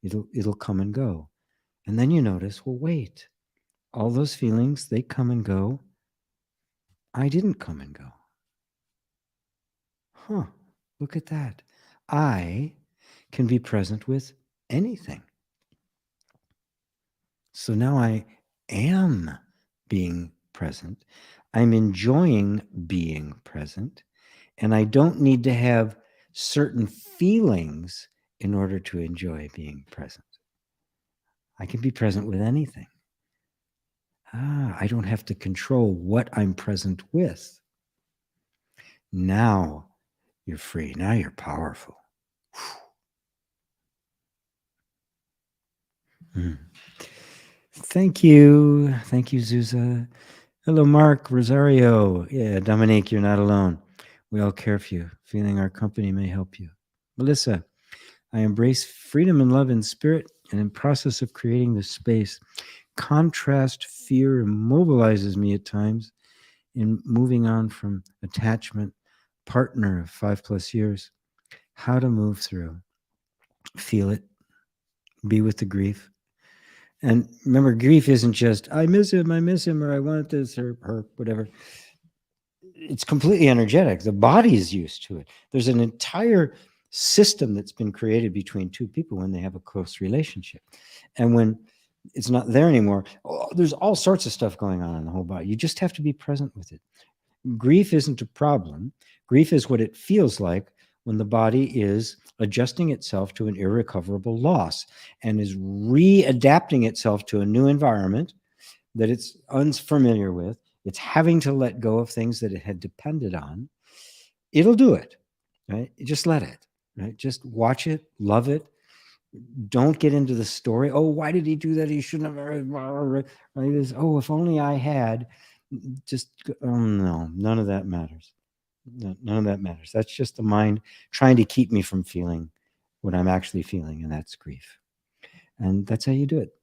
It'll come and go. And then you notice, well, wait, all those feelings, they come and go. I didn't come and go. Huh, look at that. I can be present with anything. So now I am being present. I'm enjoying being present, and I don't need to have certain feelings in order to enjoy being present. I can be present with anything. I don't have to control what I'm present with. Now you're free. Now you're powerful. Thank you. Thank you, Zuza. Hello, Mark, Rosario. Yeah, Dominique, you're not alone. We all care for you. Feeling our company may help you. Melissa, I embrace freedom and love in spirit and in process of creating this space. Contrast fear immobilizes me at times in moving on from attachment, partner of 5+ years. How to move through. Feel it. Be with the grief. And remember, grief isn't just, I miss him, or I want this, or her, whatever. It's completely energetic. The body is used to it. There's an entire system that's been created between two people when they have a close relationship. And when it's not there anymore, there's all sorts of stuff going on in the whole body. You just have to be present with it. Grief isn't a problem. Grief is what it feels like when the body is adjusting itself to an irrecoverable loss and is readapting itself to a new environment that it's unfamiliar with. It's having to let go of things that it had depended on. It'll do it, right? Just let it, right? Just watch it, love it. Don't get into the story. Oh, why did he do that? He shouldn't have. Right? Oh, if only I had. Just, oh no, none of that matters. None of that matters. That's just the mind trying to keep me from feeling what I'm actually feeling, and that's grief. And that's how you do it.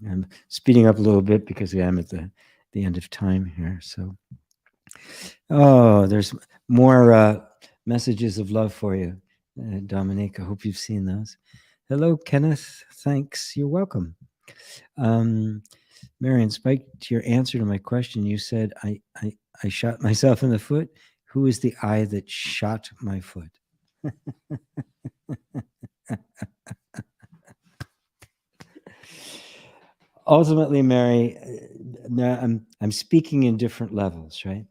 I'm speeding up a little bit because I'm at the end of time here. So, oh, there's more messages of love for you, Dominique. I hope you've seen those. Hello, Kenneth. Thanks. You're welcome. Marion, Spike, to your answer to my question, you said I shot myself in the foot. Who is the I that shot my foot? Ultimately, Mary, I'm speaking in different levels, right?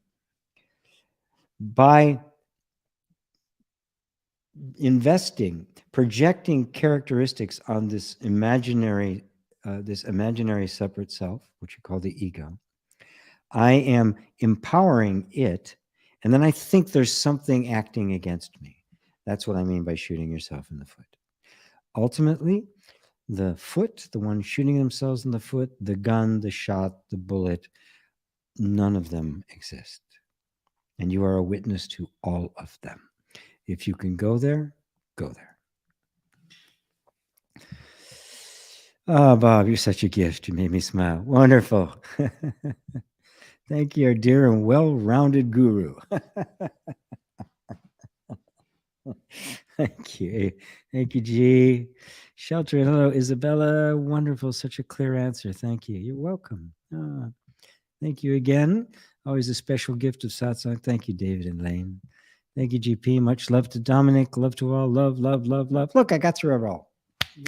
By investing, projecting characteristics on this imaginary separate self, which you call the ego, I am empowering it, and then I think there's something acting against me. That's what I mean by shooting yourself in the foot. Ultimately, the foot, the one shooting themselves in the foot, the gun, the shot, the bullet, none of them exist. And you are a witness to all of them. If you can go there, go there. Oh, Bob, you're such a gift. You made me smile. Wonderful. Thank you, our dear and well-rounded guru. Thank you. Thank you, G. Shelter. Hello, Isabella. Wonderful. Such a clear answer. Thank you. You're welcome. Thank you again. Always a special gift of satsang. Thank you, David and Lane. Thank you, GP. Much love to Dominic. Love to all. Love, love, love, love. Look, I got through it all.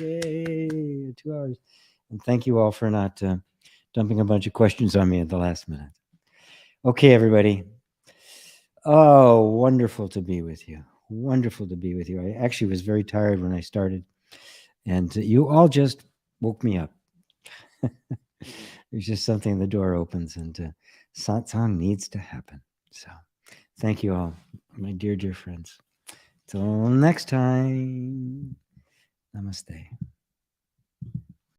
Yay. 2 hours. And thank you all for not dumping a bunch of questions on me at the last minute. Okay, everybody. Oh, wonderful to be with you. Wonderful to be with you. I actually was very tired when I started, and you all just woke me up. There's just something, the door opens, and satsang needs to happen. So thank you all, my dear, dear friends. Till next time. Namaste.